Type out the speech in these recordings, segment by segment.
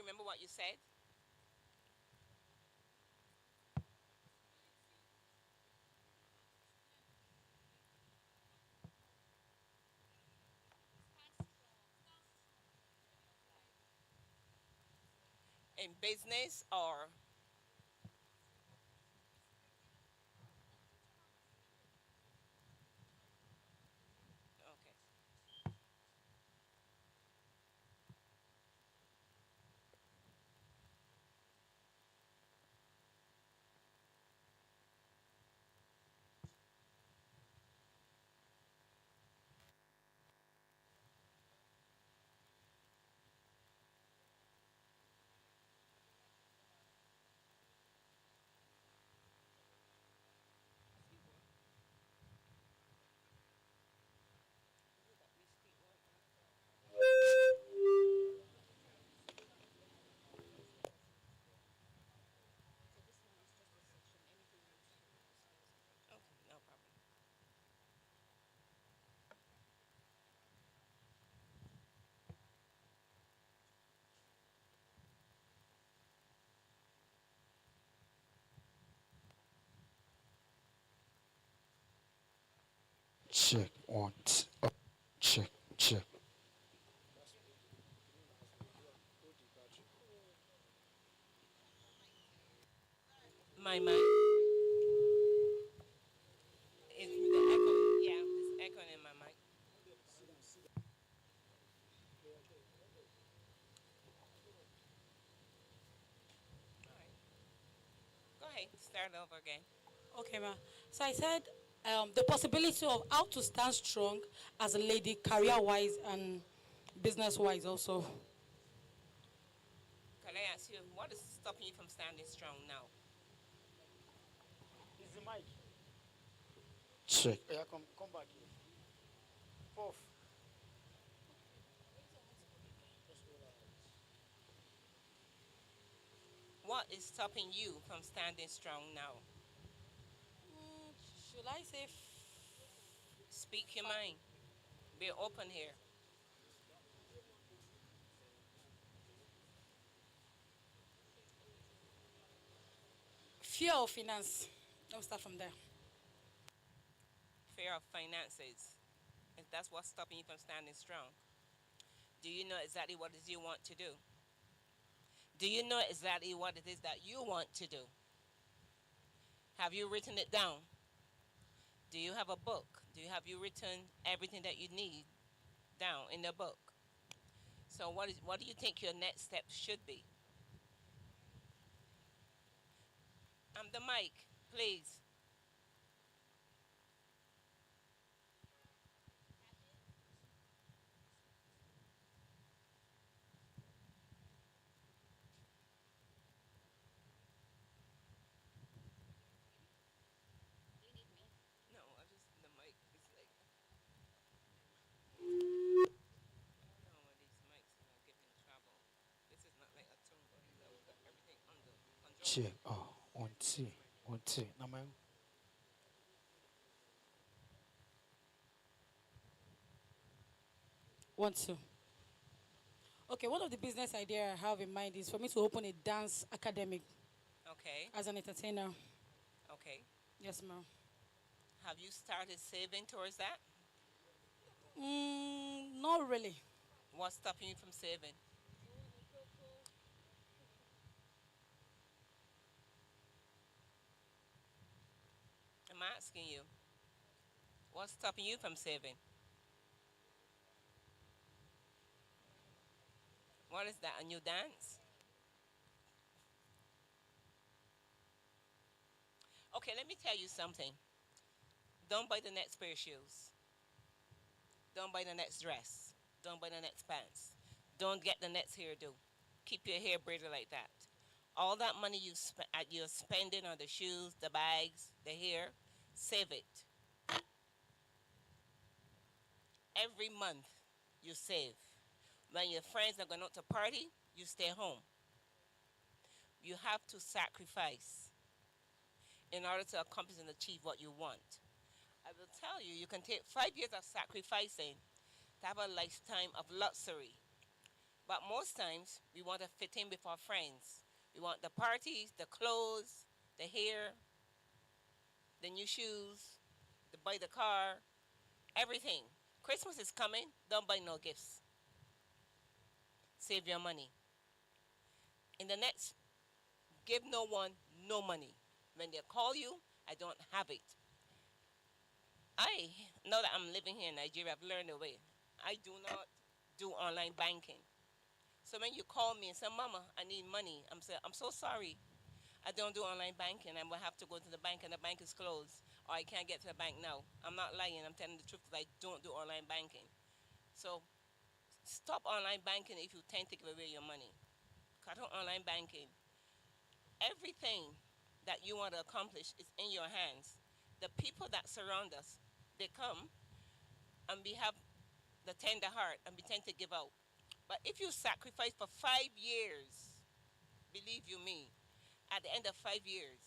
remember what you said? In business or okay. Okay, no problem. Check one. Up. Check. Check. My mic is the echo. Yeah, it's echoing in my mic. All right, go ahead. Start over again. Okay, ma. So I said the possibility of how to stand strong as a lady, career-wise and business-wise also. Can I ask you what is stopping you from standing strong now? Is the mic? Check. Yeah, come back here. Fourth. Just hold out. What is stopping you from standing strong now? Should I say Speak your mind. Be open here. fear of finance? Let me start from there. Fear of finances. If that's what's stopping you from standing strong. Do you know exactly what it is you want to do? Do you know exactly what it is that you want to do? Have you written it down? Do you have a book? Have you written everything that you need down in the book? So what do you think your next step should be? The mic, please. No, I just the mic. It's like I don't know why these mics are giving trouble. This is not like a tune, but we got everything under control. Check. Oh, one two. One two. Now my. Want to? Okay, one of the business idea I have in mind is for me to open a dance academic Okay, as an entertainer. okay. Yes, ma'am. Have you started saving towards that? Not really. What's stopping you from saving? I'm asking you. What's stopping you from saving? What is that? A new dance? Okay, let me tell you something. Don't buy the next pair of shoes. Don't buy the next dress. Don't buy the next pants. Don't get the next hairdo. Keep your hair braided like that. All that money you're spending on the shoes, the bags, the hair, save it. Every month you save. When your friends are going out to party, you stay home. You have to sacrifice in order to accomplish and achieve what you want. I will tell you, you can take 5 years of sacrificing to have a lifetime of luxury. But most times, we want to fit in with our friends. We want the parties, the clothes, the hair, the new shoes, to buy the car, everything. Christmas is coming. Don't buy no gifts. Save your money. In the next, give no one no money. When they call you, I don't have it. I know that I'm living here in Nigeria. I've learned a way. I do not do online banking. So when you call me and say, Mama, I need money, I'm saying, I'm so sorry. I don't do online banking. I will have to go to the bank and the bank is closed. Or I can't get to the bank now. I'm not lying. I'm telling the truth because I don't do online banking. So stop online banking if you tend to give away your money. Cut out online banking. Everything that you want to accomplish is in your hands. The people that surround us, they come and we have the tender heart and we tend to give out. But if you sacrifice for 5 years, believe you me, at the end of 5 years,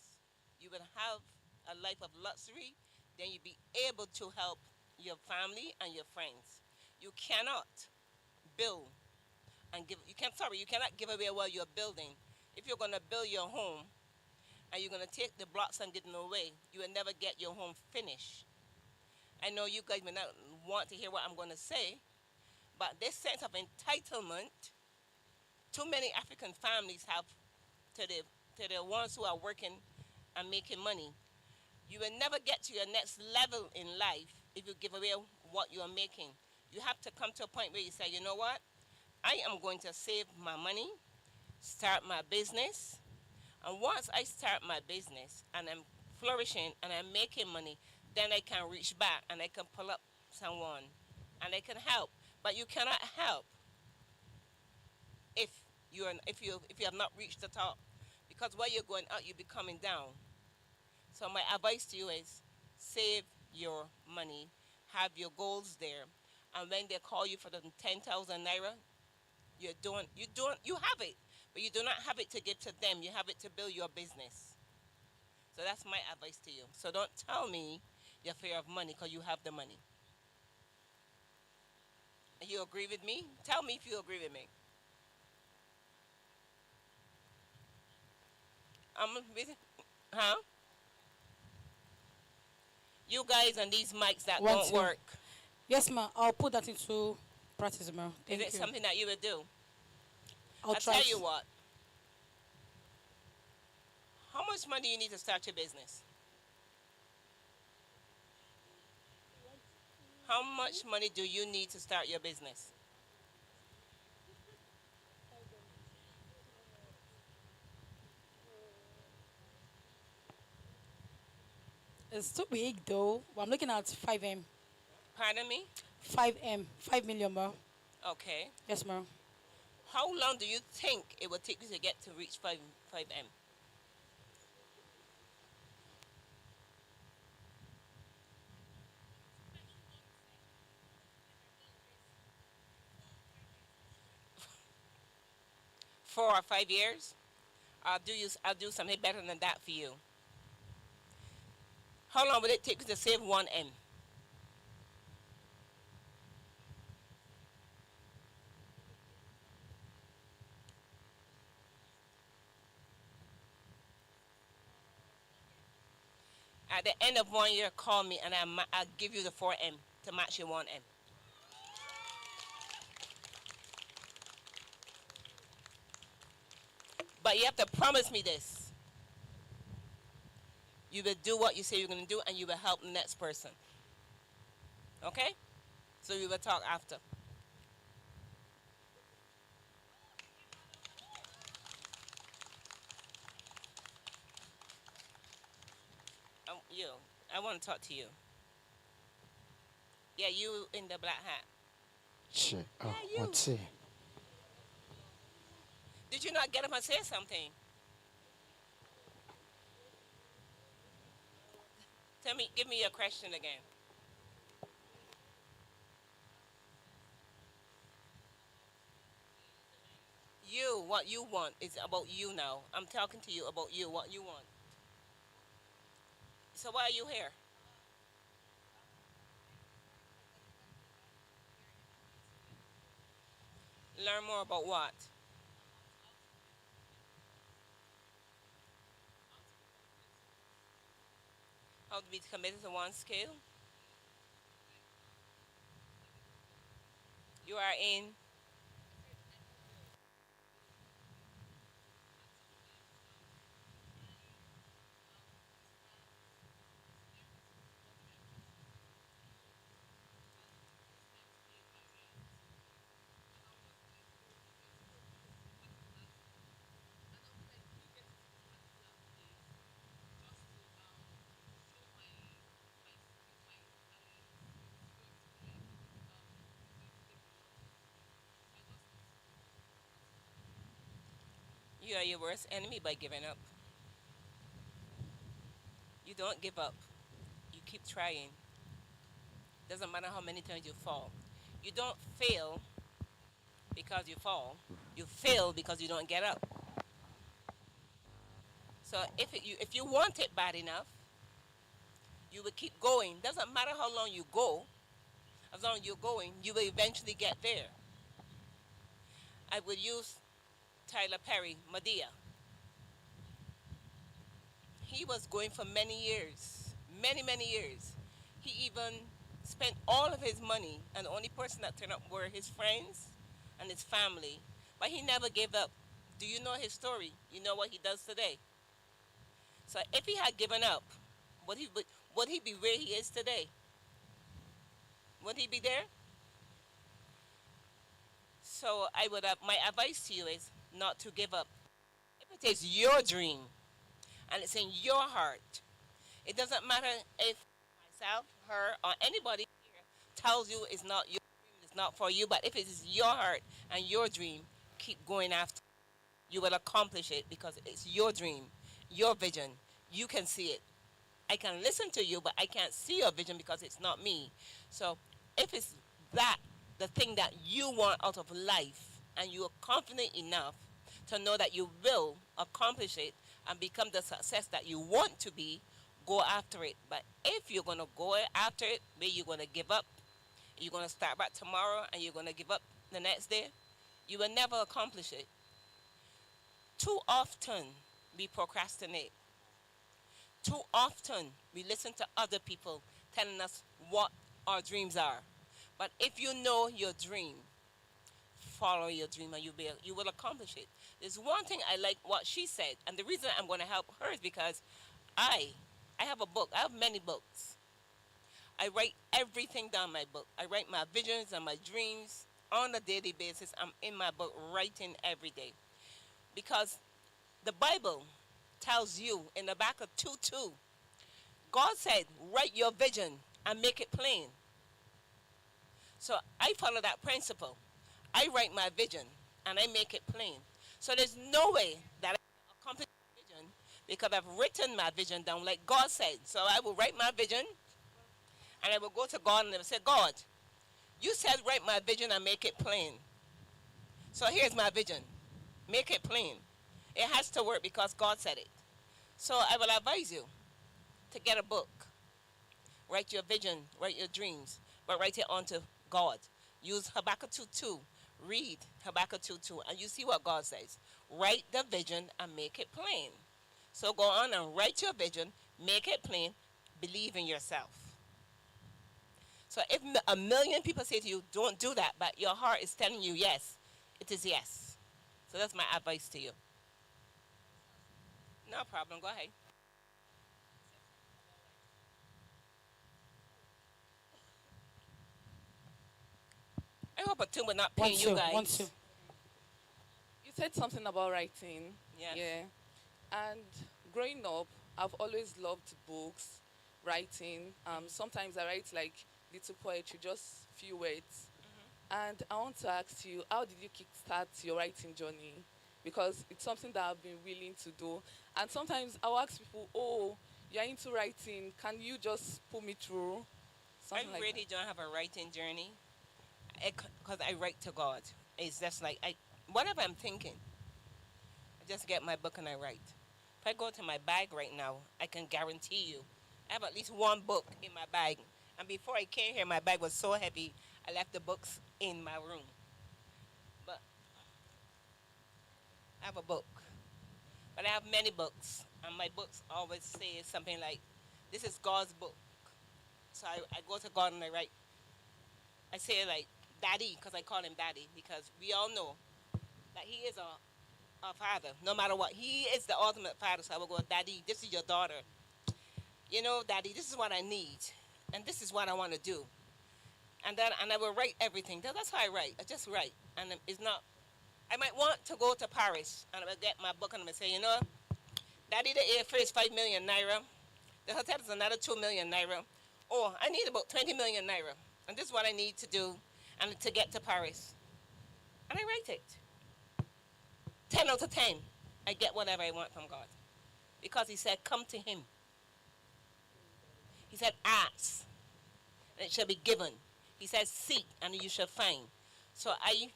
you will have a life of luxury. Then you'll be able to help your family and your friends. You cannot build and give. You cannot give away while you're building. If you're gonna build your home and you're gonna take the blocks and give them away, you will never get your home finished. I know you guys may not want to hear what I'm gonna say, but this sense of entitlement, too many African families have to the ones who are working and making money. You will never get to your next level in life if you give away what you are making. You have to come to a point where you say, you know what? I am going to save my money, start my business, and once I start my business and I'm flourishing and I'm making money, then I can reach back and I can pull up someone and I can help. But you cannot help if if you have not reached the top, because while you're going up, you'll be coming down. So my advice to you is save your money, have your goals there, and when they call you for the 10,000 naira, you have it, but you do not have it to give to them. You have it to build your business. So that's my advice to you. So don't tell me your fear of money because you have the money. You agree with me? Tell me if you agree with me. I'm with, huh? You guys on these mics that Want don't to? work. Yes, ma'am. I'll put that into practice, ma'am. Is Thank it you. something that you would do? I'll I try tell to. you what. How much money do you need to start your business? How much money do you need to start your business? It's too big though. I'm looking at 5M. Pardon me? 5M. 5 million, ma'am. Okay. Yes, ma'am. How long do you think it would take you to get to reach 5M? Four or 5 years? I'll do something better than that for you. How long would it take you to save 1M? At the end of 1 year, call me and I'll give you the 4M to match your 1M. But you have to promise me this. You will do what you say you're going to do and you will help the next person. Okay? So we will talk after. You, I want to talk to you. Yeah, you in the black hat. Che. Oh, Yeah, you. what's it? Did you not get up and say something? Tell me, give me your question again. You, what you want is about you now. I'm talking to you about you, what you want. So why are you here? Learn more about what? How to be committed to one skill. You are in. You are your worst enemy by giving up. You don't give up. You keep trying. Doesn't matter how many times you fall. You don't fail because you fall. You fail because you don't get up. So if you want it bad enough, you will keep going. Doesn't matter how long you go. As long as you're going, you will eventually get there. I will use Tyler Perry, Medea. He was going for many years, many years. He even spent all of his money, and the only person that turned up were his friends and his family. But he never gave up. Do you know his story? You know what he does today? So if he had given up, would he be where he is today? Would he be there? So I would have, my advice to you is not to give up. If it is your dream and it's in your heart, it doesn't matter if myself, her, or anybody here tells you it's not your dream, it's not for you, but if it is your heart and your dream, keep going after. You will accomplish it because it's your dream, your vision. You can see it. I can listen to you, but I can't see your vision because it's not me. So if it's that, the thing that you want out of life, and you are confident enough to know that you will accomplish it and become the success that you want to be, go after it. But if you're going to go after it, where you're going to give up, you're going to start back tomorrow and you're going to give up the next day, you will never accomplish it. Too often we procrastinate. Too often we listen to other people telling us what our dreams are. But if you know your dream, follow your dream and you will accomplish it. There's one thing I like what she said, and the reason I'm going to help her is because I have a book. I have many books. I write everything down in my book. I write my visions and my dreams on a daily basis. I'm in my book writing every day. Because the Bible tells you in the back of 2:2, God said, write your vision and make it plain. So I follow that principle. I write my vision and I make it plain. So there's no way that I can accomplish my vision because I've written my vision down like God said. So I will write my vision and I will go to God and I will say, God, you said write my vision and make it plain. So here's my vision. Make it plain. It has to work because God said it. So I will advise you to get a book. Write your vision, write your dreams, but write it onto God. Use Habakkuk 2:2. Read Habakkuk 2:2 and you see what God says. Write the vision and make it plain. So go on and write your vision, make it plain, believe in yourself. So if a million people say to you, don't do that, but your heart is telling you yes, it is yes. So that's my advice to you. No problem, go ahead. I hope a tune will not One, pain you two, one, guys. two. You said something about writing. Yes. Yeah. And growing up, I've always loved books, writing. Sometimes I write like little poetry, just few words. And I want to ask you, how did you kickstart your writing journey? Because it's something that I've been willing to do. And sometimes I'll ask people, oh, you're into writing. Can you just put me through? I Something like really don't have a writing journey because I write to God. It's just like whatever I'm thinking, I just get my book and I write. If I go to my bag right now, I can guarantee you, I have at least one book in my bag. And before I came here, my bag was so heavy, I left the books in my room. But have a book, but I have many books, and my books always say something like, "This is God's book." So I go to God and I write. I say like, "Daddy," because I call him Daddy, because we all know that he is a father. No matter what, he is the ultimate father. So I will go, "Daddy, this is your daughter. Daddy, this is what I need, and this is what I want to do." And I will write everything. That's how I write. I just write, and it's not. I might want to go to Paris, and I will get my book and I will say, Daddy, the airfare is 5 million naira. The hotel is another 2 million naira. Oh, I need about 20 million naira, and this is what I need to do, and to get to Paris. And I write it. 10 out of 10, I get whatever I want from God, because He said, "Come to Him." He said, "Ask, and it shall be given." He says, "Seek, and you shall find." So I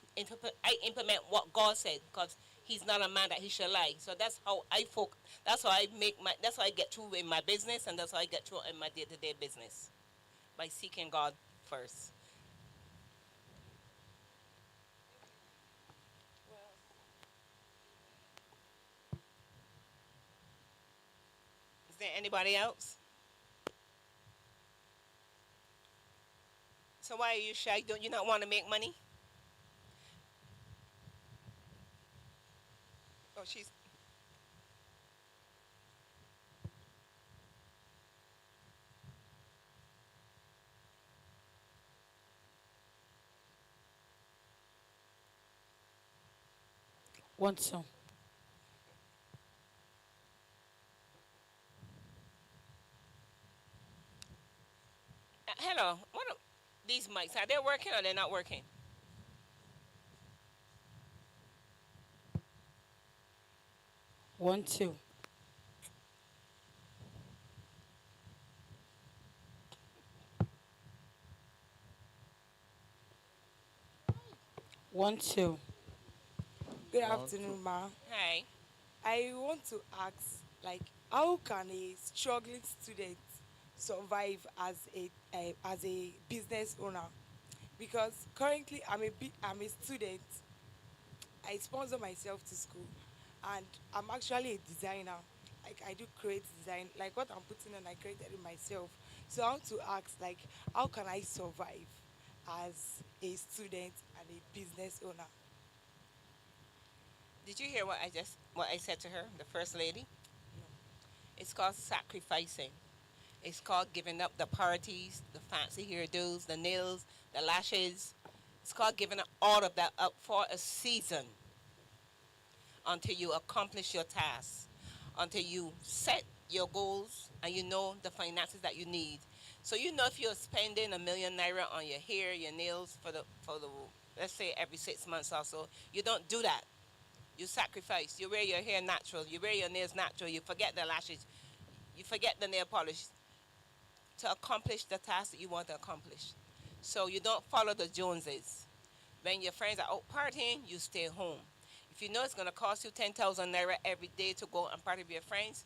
implement what God said, because He's not a man that He shall lie. So that's how I focus. That's how I That's how I get through in my business, and that's how I get through in my day-to-day business, by seeking God first. Is there anybody else? So why are you shy? Don't you not want to make money? Oh, she's. Want to. Hello. What are these mics? Are they working or they're not working? Want to. Want to. Good Want to. afternoon, ma. Hi. I want to ask, like, how can a struggling student survive as a business owner? Because currently I'm a student. I sponsor myself to school, and I'm actually a designer. Like, I do create design. Like, what I'm putting on, I created it myself. So I want to ask, like, how can I survive as a student and a business owner? Did you hear what I said to her, the first lady? No. It's called sacrificing. It's called giving up the parties, the fancy hairdos, the nails, the lashes. It's called giving up all of that up for a season, until you accomplish your task, until you set your goals and you know the finances that you need. So if you're spending 1 million naira on your hair, your nails for the let's say every 6 months or so, you don't do that. You sacrifice. You wear your hair natural. You wear your nails natural. You forget the lashes. You forget the nail polish, to accomplish the task that you want to accomplish. So you don't follow the Joneses. When your friends are out partying, you stay home. If you know it's going to cost you 10,000 naira every day to go and party with your friends,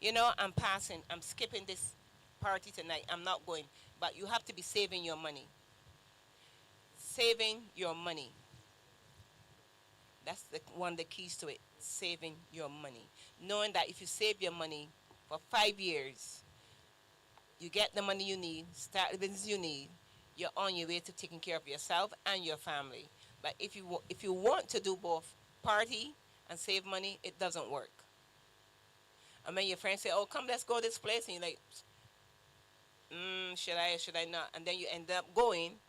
I'm passing. I'm skipping this party tonight. I'm not going. But you have to be saving your money. Saving your money. That's one of the keys to it. Saving your money. Knowing that if you save your money for 5 years, you get the money you need, start the business you need, you're on your way to taking care of yourself and your family. But if you want to do both, party and save money, it doesn't work. And when your friends say, "Oh, come, let's go this place," and you're like, should I or should I not? And then you end up going,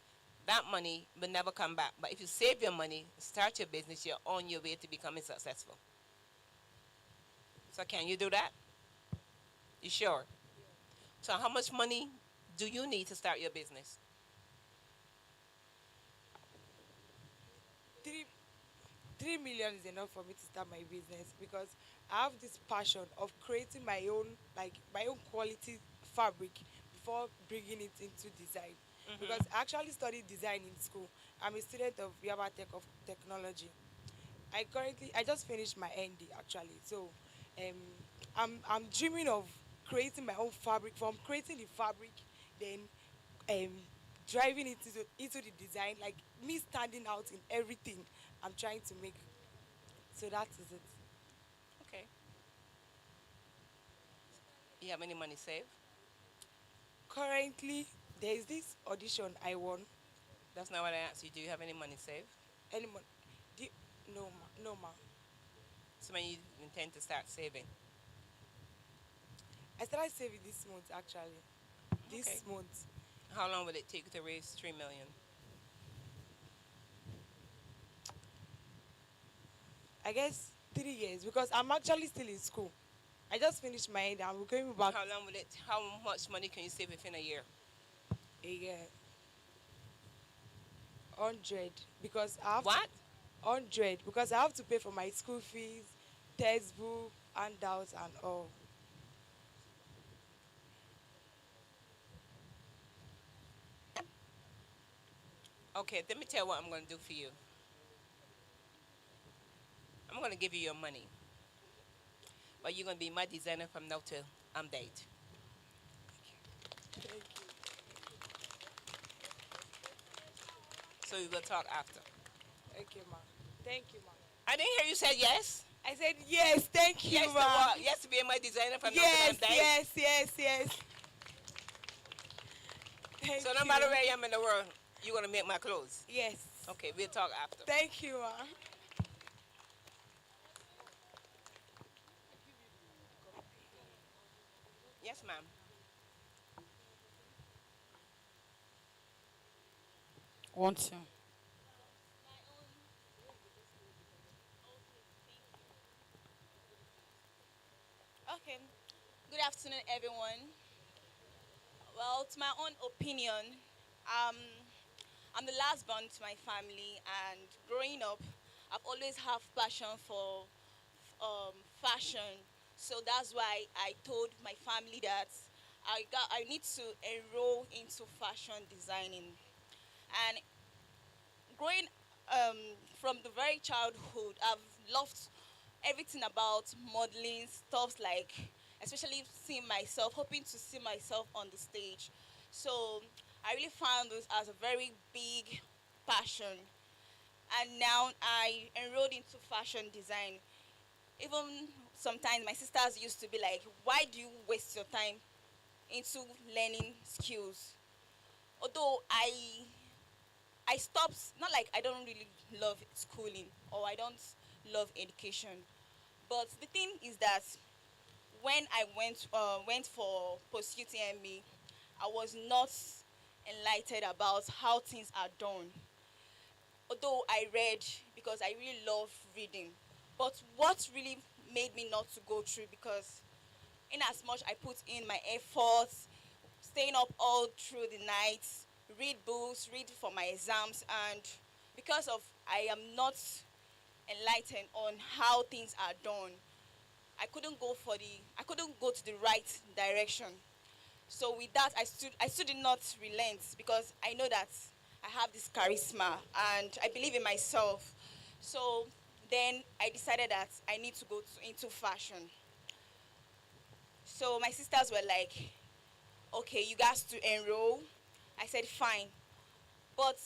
that money will never come back. But if you save your money, start your business, you're on your way to becoming successful. So can you do that? You sure? So how much money do you need to start your business? Three 3 million is enough for me to start my business because I have this passion of creating my own quality fabric before bringing it into design. Because I actually studied design in school. I'm a student of Yaba Tech of Technology. I just finished my ND actually. So um I'm dreaming of creating my own fabric. From creating the fabric, then um driving it into the design, like me standing out in everything I'm trying to make. So that is it. Okay. You have any money saved? Currently, there is this audition I won. That's not what I asked you. Do you have any money saved? Anyone? Do you, no, ma. No, ma. So when you intend to start saving? I started saving this month actually. Okay. This month. How long will it take to raise 3 million? I guess 3 years because I'm actually still in school. I just finished my end. I'm going back How long will it? How much money can you save within a year? a year. 100 because I have What? 100 because I have to pay for my school fees, textbook, handouts, and all. Okay, let me tell you what I'm going to do for you. I'm going to give you your money, but you're going to be my designer from now till I'm dead. Thank you. So we will talk after. Okay, ma. Thank you, ma. I didn't hear you say yes. I said yes. Thank you, Yes to ma. what? Yes to be my designer from now till Yes, I'm dead. yes. Thank So no you. matter where I am in the world, you're going to make my clothes. Yes. Okay, we'll talk after. Thank you, ma. Yes, ma'am. Want to. Okay. Good afternoon, everyone. Well, to my own opinion, um, I'm the last born to my family, and growing up, I've always have passion for fashion. So that's why I told my family that I need to enroll into fashion designing. And growing um, from the very childhood, I've loved everything about modeling, stuff like, especially seeing myself, hoping to see myself on the stage. So I really found this as a very big passion. And now I enrolled into fashion design. Even sometimes my sisters used to be like, why do you waste your time into learning skills? Although I stopped, not like I don't really love schooling or I don't love education. But the thing is that when I went for post UTME, I was not enlightened about how things are done. Although I read because I really love reading, but what really made me not to go through, because in as much I put in my efforts, staying up all through the night, read books, read for my exams, and because of I am not enlightened on how things are done, I couldn't go to the right direction. So with that, I still did not relent because I know that I have this charisma and I believe in myself. So then I decided that I need to go into fashion. So my sisters were like, okay, you guys to enroll. I said fine. But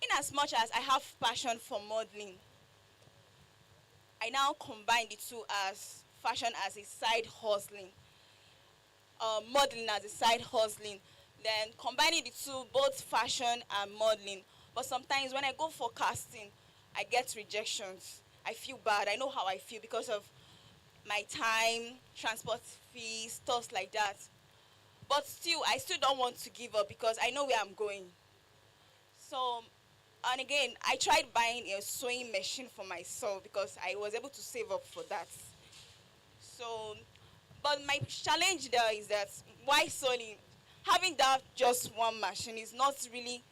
in as much as I have passion for modeling, I now combine the two as fashion as a side hustling, modeling as a side hustling, then combining the two, both fashion and modeling. But sometimes when I go for casting, I get rejections. I feel bad. I know how I feel because of my time, transport fees, stuff like that. But still, I still don't want to give up because I know where I'm going. So, and again, I tried buying a sewing machine for myself because I was able to save up for that. So, but my challenge there is that why sewing? Having that just one machine is not really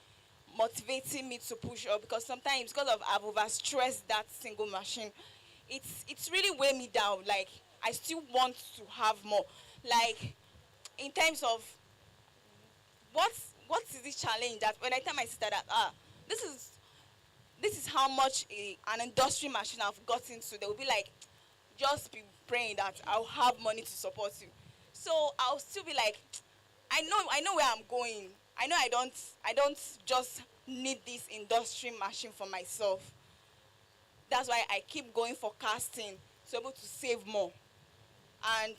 motivating me to push up because sometimes because of I've overstressed that single machine, it's really weigh me down. Like I still want to have more. Like in terms of what is this challenge that when I tell my sister that this is this is how much an industry machine I've gotten to, they will be like, just be praying that I'll have money to support you. So I'll still be like, I know where I'm going. I know I don't just need this industry machine for myself. That's why I keep going for casting to be able to save more. And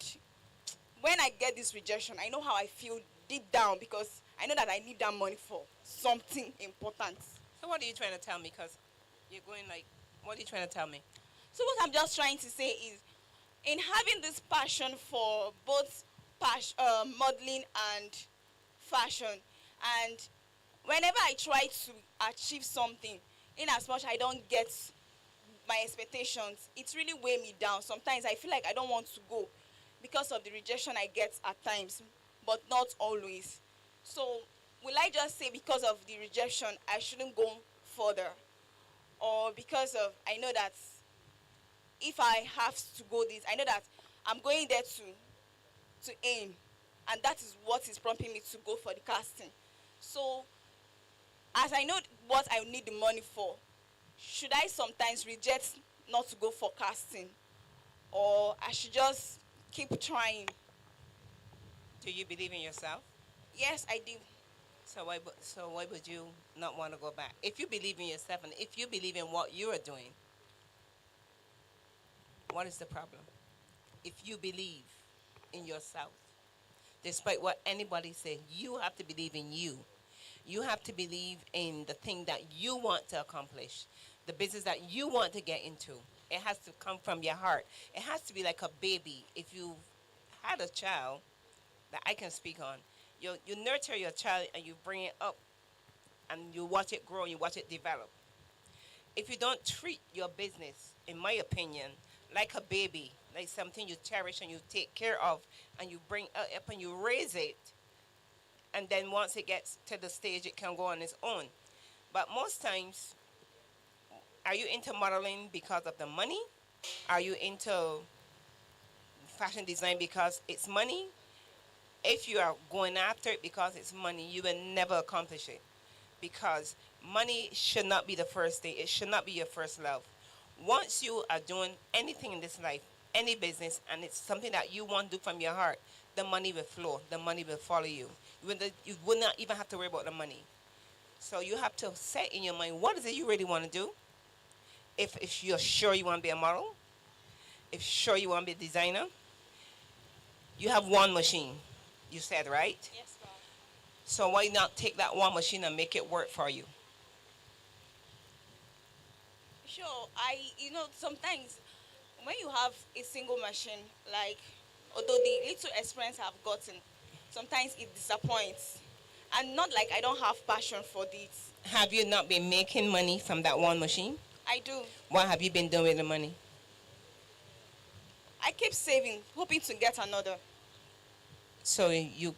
when I get this rejection, I know how I feel deep down because I know that I need that money for something important. So what are you trying to tell me? Because you're going like, what are you trying to tell me? So what I'm just trying to say is, in having this passion for both modeling and fashion, and whenever I try to achieve something, in as much I don't get my expectations, it really weigh me down. Sometimes I feel like I don't want to go because of the rejection I get at times, but not always. So will I just say because of the rejection I shouldn't go further? Or because of, I know that if I have to go this, I know that I'm going there to aim, and that is what is prompting me to go for the casting. So as I know what I need the money for, should I sometimes reject not to go for casting, or I should just keep trying? Do you believe in yourself? Yes, I do. So why would you not want to go back? If you believe in yourself and if you believe in what you are doing, what is the problem? If you believe in yourself, despite what anybody says, you have to believe in you. You have to believe in the thing that you want to accomplish, the business that you want to get into. It has to come from your heart. It has to be like a baby. If you had a child that I can speak on, you nurture your child and you bring it up and you watch it grow and you watch it develop. If you don't treat your business, in my opinion, like a baby, like something you cherish and you take care of and you bring it up and you raise it, and then once it gets to the stage, it can go on its own. But most times, are you into modeling because of the money? Are you into fashion design because it's money? If you are going after it because it's money, you will never accomplish it. Because money should not be the first thing. It should not be your first love. Once you are doing anything in this life, any business, and it's something that you want to do from your heart, the money will flow. The money will follow you. You will not even have to worry about the money. So you have to set in your mind, what is it you really want to do? If you're sure you want to be a model, if sure you want to be a designer, you have one machine, you said, right? Yes, ma'am. So why not take that one machine and make it work for you? Sure. Sometimes when you have a single machine, like, although the little experience I've gotten, sometimes it disappoints. And not like I don't have passion for this. Have you not been making money from that one machine? I do. What have you been doing with the money? I keep saving, hoping to get another. So you're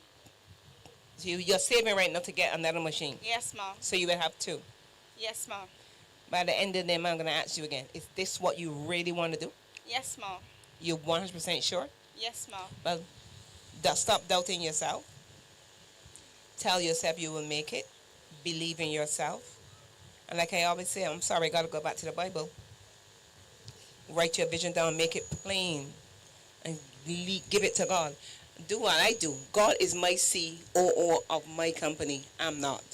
saving right now to get another machine. Yes, ma'am. So you will have two. Yes, ma'am. By the end of the day, I'm going to ask you again, is this what you really want to do? Yes, ma'am. You're 100% sure? Yes, ma'am. Well, stop doubting yourself. Tell yourself you will make it. Believe in yourself. And like I always say, I'm sorry, I got to go back to the Bible. Write your vision down, make it plain, and give it to God. Do what I do. God is my COO of my company. I'm not.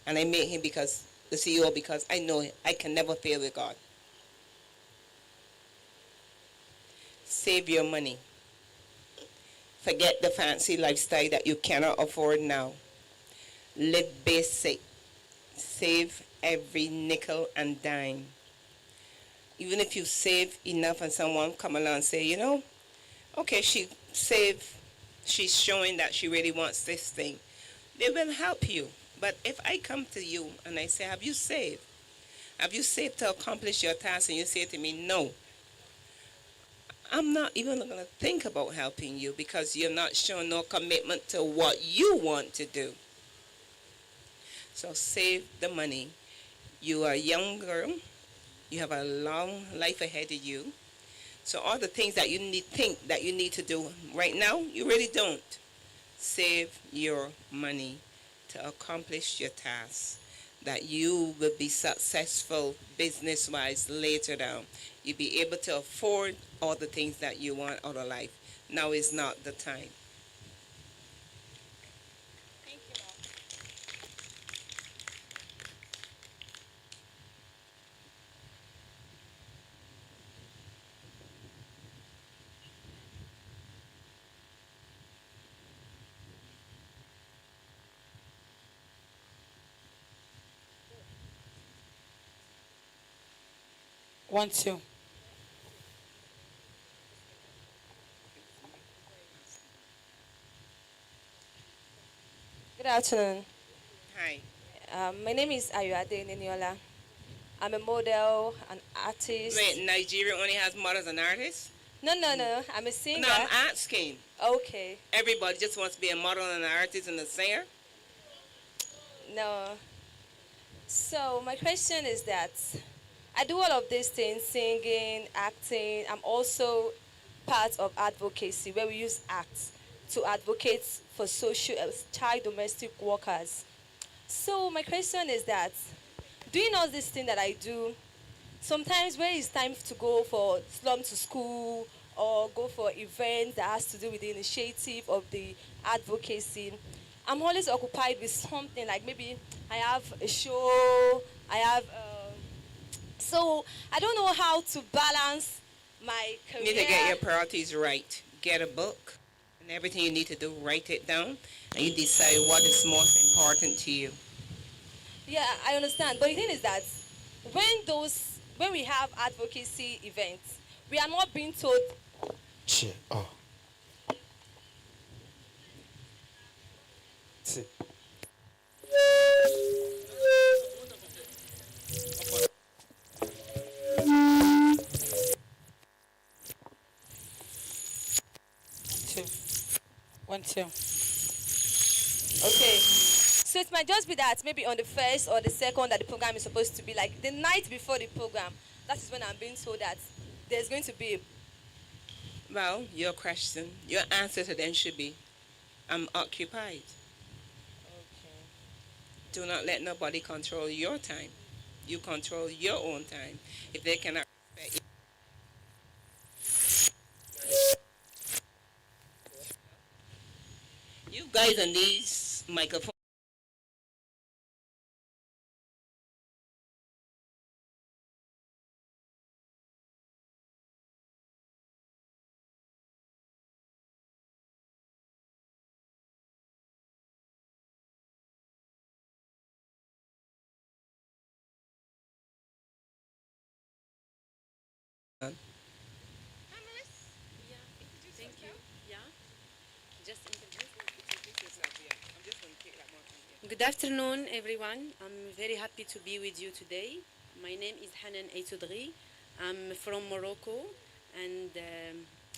And I made him because the CEO because I know I can never fail with God. Save your money. Forget the fancy lifestyle that you cannot afford now. Live basic. Save every nickel and dime. Even if you save enough and someone come along and say, okay, she's showing that she really wants this thing, they will help you. But if I come to you and I say, have you saved? Have you saved to accomplish your task? And you say to me, no. I'm not even going to think about helping you because you're not showing no commitment to what you want to do. So save the money. You are a young girl. You have a long life ahead of you. So all the things that you think that you need to do right now, you really don't. Save your money to accomplish your tasks, that you will be successful business-wise later down. You'll be able to afford all the things that you want out of life. Now is not the time. Thank you, ma'am. 1, 2. Good afternoon. Hi. My name is Ayuade Neniola. I'm a model, an artist. Wait, Nigeria only has models and artists? No, no, no. I'm a singer. No, I'm asking. Okay. Everybody just wants to be a model and an artist and a singer? No. So my question is that I do all of these things, singing, acting. I'm also part of advocacy where we use acts to advocate for social child domestic workers. So my question is that doing all this thing that I do, sometimes when it's time to go for slum to school or go for events that has to do with the initiative of the advocacy, I'm always occupied with something like maybe I have a show, I have, so I don't know how to balance my You career. need to get your priorities right. Get a book and everything you need to do, write it down, and you decide what is most important to you. Yeah, I understand. But the thing is that when we have advocacy events, we are not being told. Check. Oh. See. 2. 1, 2. Okay. So it might just be that maybe on the first or the second that the program is supposed to be, like the night before the program, that is when I'm being told that there's going to be. Well, your question, your answer to them should be, I'm occupied. Do not let nobody control your time. You control your own time. If they cannot respect you guys on these microphones. Good afternoon, everyone. I'm very happy to be with you today. My name is Hanan Aitoudri. I'm from Morocco, and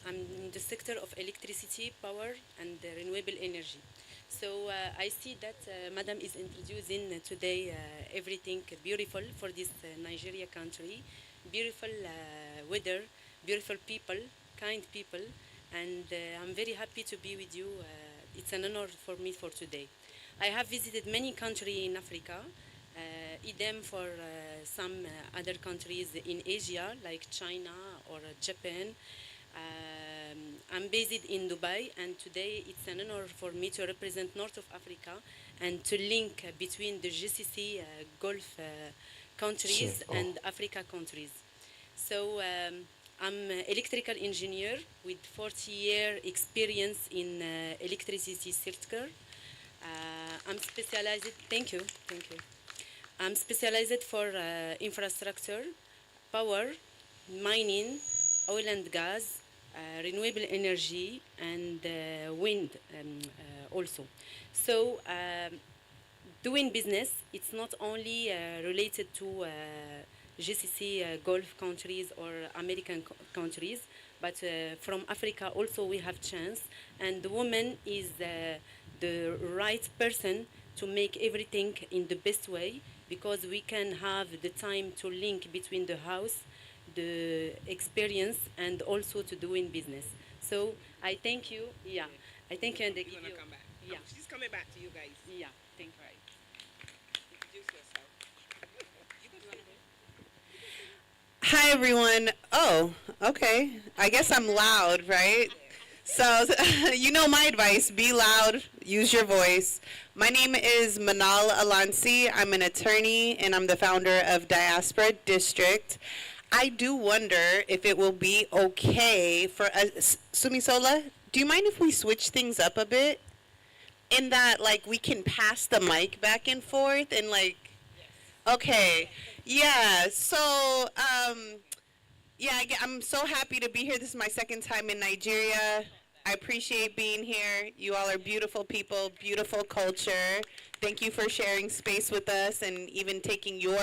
I'm in the sector of electricity, power, and renewable energy. So I see that Madam is introducing today everything beautiful for this Nigeria country. Beautiful weather, beautiful people, kind people, and I'm very happy to be with you. It's an honor for me for today. I have visited many countries in Africa, idem for some other countries in Asia, like China or Japan. I'm based in Dubai, and today it's an honor for me to represent North of Africa and to link between the GCC Gulf countries Sure. and Africa countries. So I'm an electrical engineer with 40-year experience in electricity sector. I'm specialized, thank you. I'm specialized for infrastructure, power, mining, oil and gas, renewable energy, and wind also. So doing business, it's not only related to GCC Gulf countries or American countries, but from Africa also we have chance, and the woman is the right person to make everything in the best way, because we can have the time to link between the house, the experience, and also to doing business. So I thank you. Yeah, I thank you, and I You give want to you. come back? Yeah, She's coming back to you guys. yeah, thank you. Right. Introduce yourself. Hi, everyone. Oh, okay. I guess I'm loud, right? So, you know my advice, be loud, use your voice. My name is Manal Alansi. I'm an attorney, and I'm the founder of Diaspora District. I do wonder if it will be okay for us. Sumisola, do you mind if we switch things up a bit? In that, like, we can pass the mic back and forth and, like, okay. Yeah, so Yeah, I'm so happy to be here. This is my second time in Nigeria. I appreciate being here. You all are beautiful people, beautiful culture. Thank you for sharing space with us and even taking your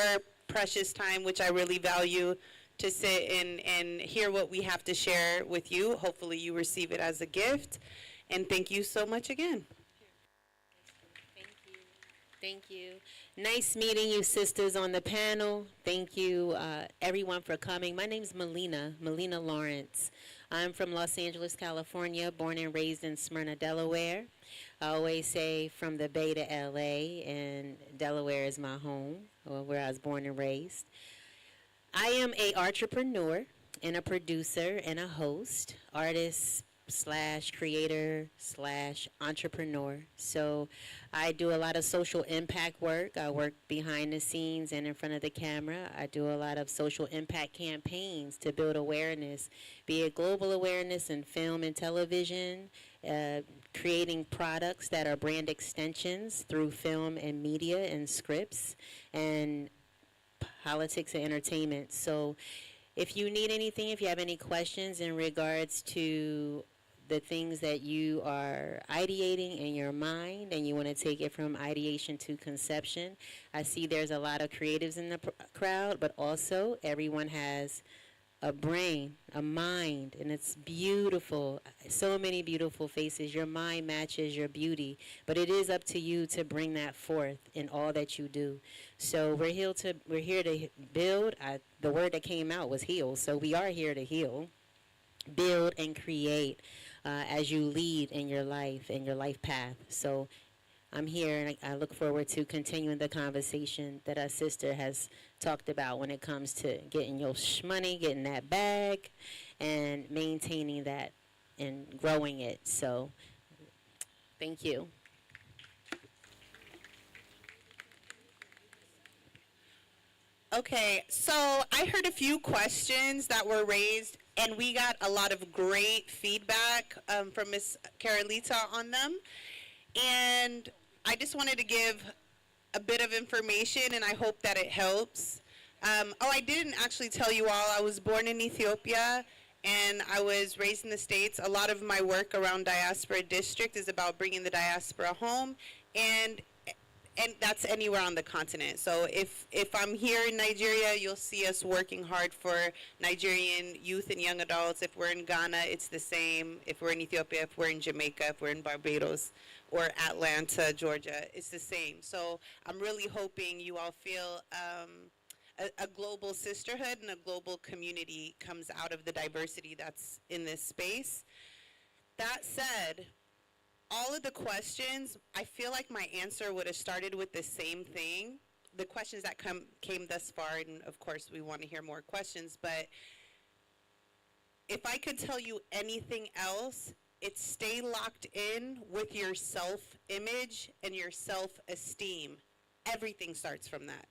precious time, which I really value, to sit and hear what we have to share with you. Hopefully you receive it as a gift. And thank you so much again. Thank you. Nice meeting you, sisters, on the panel. Thank you, everyone, for coming. My name's Melina Lawrence. I'm from Los Angeles, California, born and raised in Smyrna, Delaware. I always say from the Bay to LA, and Delaware is my home, where I was born and raised. I am a entrepreneur and a producer and a host, artist slash creator slash entrepreneur. So I do a lot of social impact work. I work behind the scenes and in front of the camera. I do a lot of social impact campaigns to build awareness, be it global awareness in film and television, creating products that are brand extensions through film and media and scripts, and politics and entertainment. So if you need anything, if you have any questions in regards to the things that you are ideating in your mind and you want to take it from ideation to conception, I see there's a lot of creatives in the crowd, but also everyone has a brain, a mind, and it's beautiful. So many beautiful faces. Your mind matches your beauty, but it is up to you to bring that forth in all that you do. So we're here to build. The word that came out was heal. So we are here to heal, build, and create as you lead in your life and your life path. So I'm here, and I look forward to continuing the conversation that our sister has talked about when it comes to getting your money, getting that bag, and maintaining that and growing it. So thank you. Okay, so I heard a few questions that were raised, and we got a lot of great feedback from Ms. Carolita on them. And I just wanted to give a bit of information, and I hope that it helps. I didn't actually tell you all, I was born in Ethiopia, and I was raised in the States. A lot of my work around Diaspora District is about bringing the diaspora home, and that's anywhere on the continent. So if I'm here in Nigeria, you'll see us working hard for Nigerian youth and young adults. If we're in Ghana, it's the same. If we're in Ethiopia, if we're in Jamaica, if we're in Barbados, or Atlanta, Georgia, it's the same. So I'm really hoping you all feel a global sisterhood and a global community comes out of the diversity that's in this space. That said, all of the questions, I feel like my answer would have started with the same thing. The questions that came thus far, and of course we want to hear more questions, but if I could tell you anything else, it's stay locked in with your self-image and your self-esteem. Everything starts from that.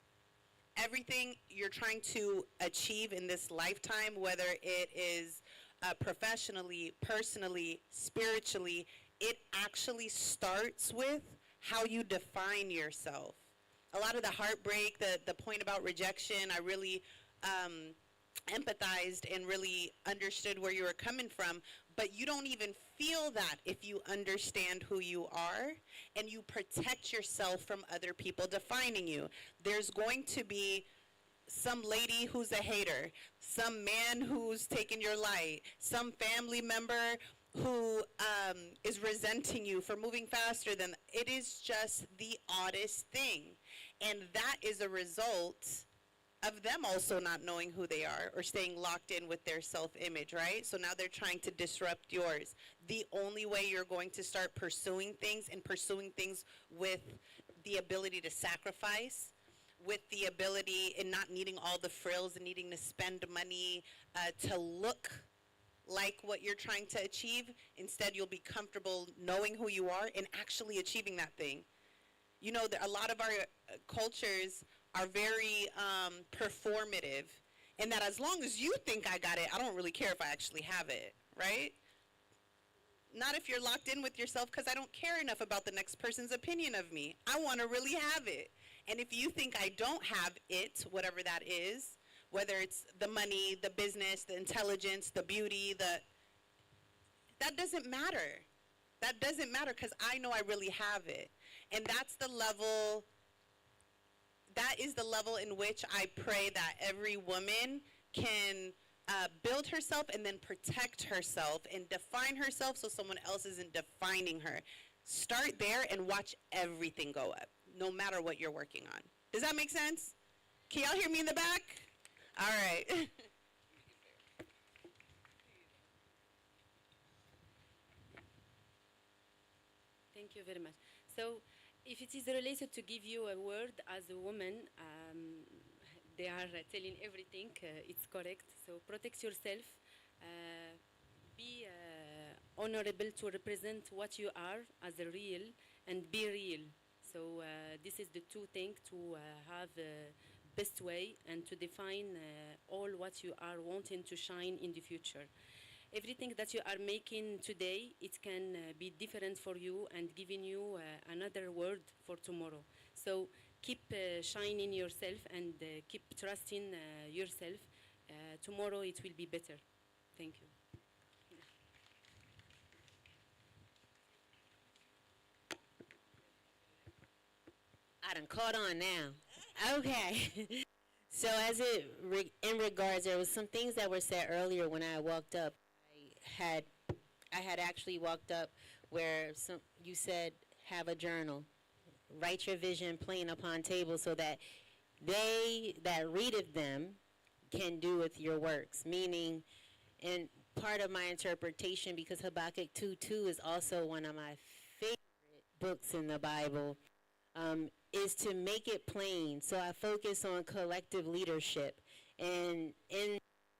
Everything you're trying to achieve in this lifetime, whether it is professionally, personally, spiritually, it actually starts with how you define yourself. A lot of the heartbreak, the point about rejection, I really empathized and really understood where you were coming from, but you don't even feel that if you understand who you are and you protect yourself from other people defining you. There's going to be some lady who's a hater, some man who's taking your light, some family member who is resenting you for moving faster than. It is just the oddest thing. And that is a result of them also not knowing who they are or staying locked in with their self-image, right? So now they're trying to disrupt yours. The only way you're going to start pursuing things and pursuing things with the ability to sacrifice, with the ability and not needing all the frills and needing to spend money to look like what you're trying to achieve. Instead, you'll be comfortable knowing who you are and actually achieving that thing. You know, a lot of our cultures are very performative, and that as long as you think I got it, I don't really care if I actually have it, right? Not if you're locked in with yourself, because I don't care enough about the next person's opinion of me. I want to really have it. And if you think I don't have it, whatever that is, whether it's the money, the business, the intelligence, the beauty, that doesn't matter. That doesn't matter because I know I really have it. And that is the level in which I pray that every woman can build herself and then protect herself and define herself so someone else isn't defining her. Start there and watch everything go up, no matter what you're working on. Does that make sense? Can y'all hear me in the back? All right. Thank you very much. So, if it is related to give you a word as a woman, they are telling everything. It's correct. So, protect yourself. Be honorable to represent what you are as a real and be real. So, this is the two things to have the best way and to define all what you are wanting to shine in the future. Everything that you are making today, it can be different for you and giving you another word for tomorrow. So keep shining yourself and keep trusting yourself. Tomorrow it will be better. Thank you. I done caught on now. Okay. So in regards, there was some things that were said earlier when I walked up. I had actually walked up where you said have a journal, write your vision plain upon table so that they that readeth them can do with your works. Meaning, and part of my interpretation, because Habakkuk 2:2 is also one of my favorite books in the Bible, is to make it plain. So I focus on collective leadership. And in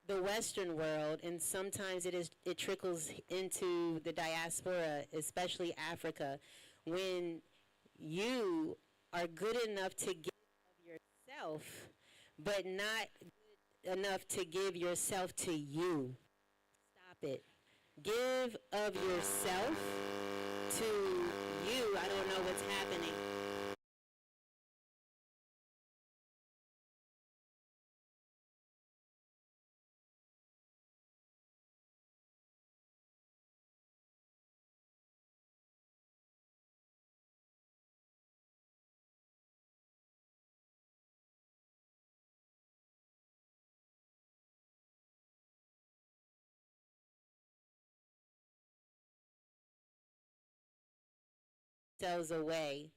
the Western world, and sometimes it trickles into the diaspora, especially Africa, when you are good enough to give of yourself, but not good enough to give yourself to you. Stop it. Give of yourself to you. I don't know what's happening. Ourselves away,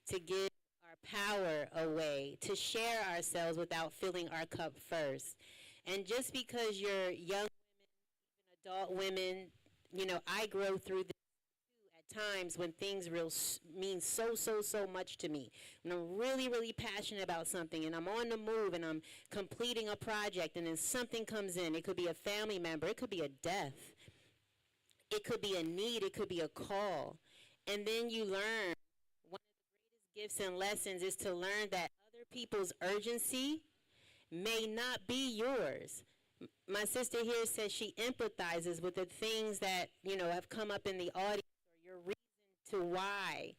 to give our power away, to share ourselves without filling our cup first. And just because you're young women, even adult women, I grow through this too at times when things mean so much to me. When I'm really, really passionate about something and I'm on the move and I'm completing a project and then something comes in. It could be a family member. It could be a death. It could be a need. It could be a call. And then you learn, one of the greatest gifts and lessons is to learn that other people's urgency may not be yours. My sister here says she empathizes with the things that, have come up in the audience or your reason to why.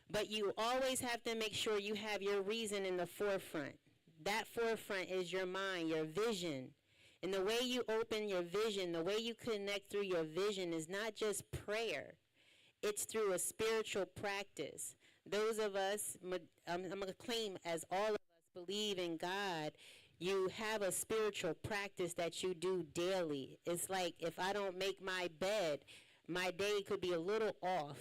But you always have to make sure you have your reason in the forefront. That forefront is your mind, your vision. And the way you open your vision, the way you connect through your vision is not just prayer. It's through a spiritual practice. Those of us, I'm going to claim as all of us believe in God, you have a spiritual practice that you do daily. It's like if I don't make my bed, my day could be a little off.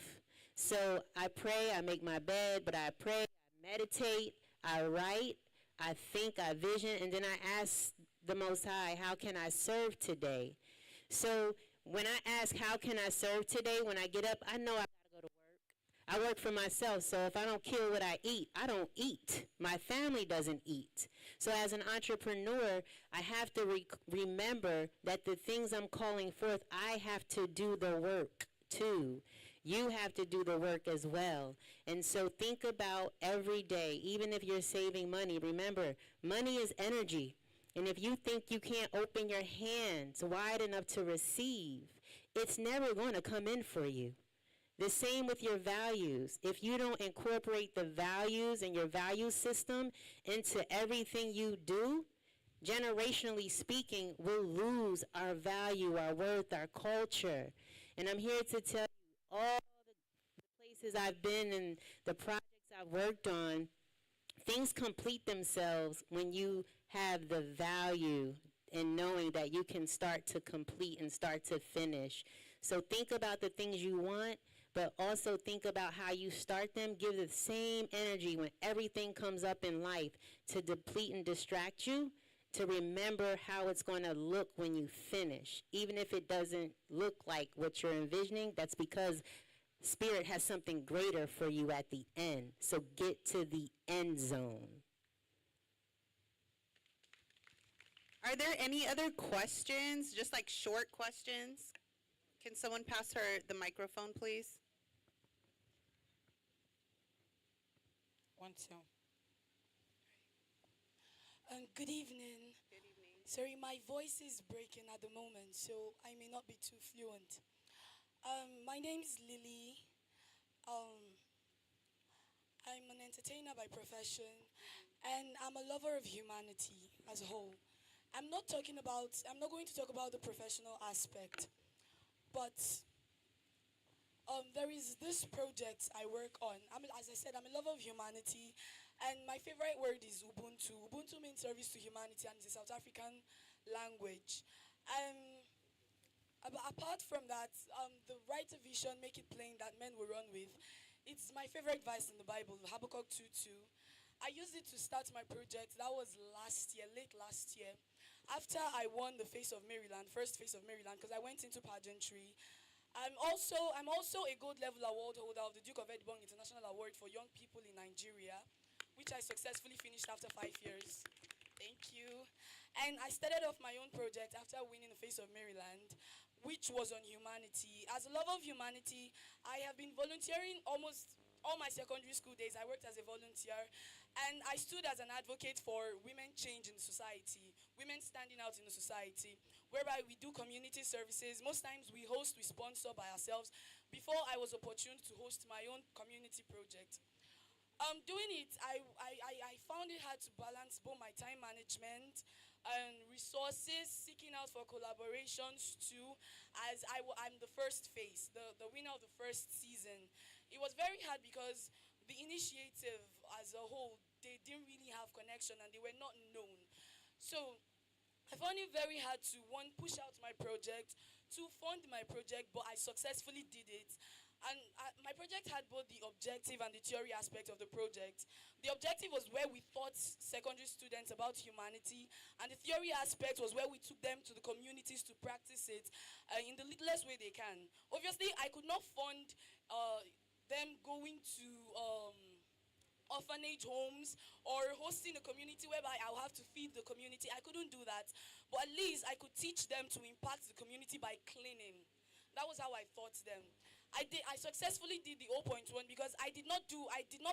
So I pray, I make my bed, but I pray, I meditate, I write, I think, I vision, and then I ask the Most High, how can I serve today? So when I ask, how can I serve today, when I get up, I know I got to go to work. I work for myself, so if I don't kill what I eat, I don't eat. My family doesn't eat. So as an entrepreneur, I have to remember that the things I'm calling forth, I have to do the work too. You have to do the work as well. And so think about every day, even if you're saving money, remember, money is energy. And if you think you can't open your hands wide enough to receive, it's never going to come in for you. The same with your values. If you don't incorporate the values and your value system into everything you do, Generationally speaking, we'll lose our value, our worth, our culture. And I'm here to tell you all the places I've been and the projects I've worked on, things complete themselves when you have the value in knowing that you can start to complete and start to finish. So think about the things you want, but also think about how you start them. Give the same energy when everything comes up in life to deplete and distract you, to remember how it's going to look when you finish. Even if it doesn't look like what you're envisioning, that's because Spirit has something greater for you at the end. So get to the end zone. Are there any other questions? Just like short questions? Can someone pass her the microphone, please? One, two. Good evening. Good evening. Sorry, my voice is breaking at the moment, so I may not be too fluent. My name is Lily. I'm an entertainer by profession, and I'm a lover of humanity as a whole. I'm not going to talk about the professional aspect, but there is this project I work on. As I said, I'm a lover of humanity, and my favorite word is Ubuntu. Ubuntu means service to humanity, and it's a South African language. Apart from that, the write a vision, make it plain that men will run with. It's my favorite verse in the Bible, Habakkuk 2:2. I used it to start my project. That was last year, late last year. After I won the Face of Maryland, first Face of Maryland, because I went into pageantry. I'm also a gold level award holder of the Duke of Edinburgh International Award for Young People in Nigeria, which I successfully finished after 5 years. Thank you. And I started off my own project after winning the Face of Maryland, which was on humanity. As a lover of humanity, I have been volunteering almost all my secondary school days. I worked as a volunteer, and I stood as an advocate for women change in society, women standing out in the society, whereby we do community services. Most times we host, we sponsor by ourselves. Before I was opportune to host my own community project. Doing it, I found it hard to balance both my time management and resources, seeking out for collaborations too, as I'm the first phase, the winner of the first season. It was very hard because the initiative as a whole, they didn't really have connection and they were not known. So I found it very hard to, one, push out my project, two, fund my project, but I successfully did it. And my project had both the objective and the theory aspect of the project. The objective was where we taught secondary students about humanity, and the theory aspect was where we took them to the communities to practice it in the littlest way they can. Obviously, I could not fund them going to orphanage homes or hosting a community whereby I'll have to feed the community. I couldn't do that. But at least I could teach them to impact the community by cleaning. That was how I taught them. I successfully did the 0.1 because I did not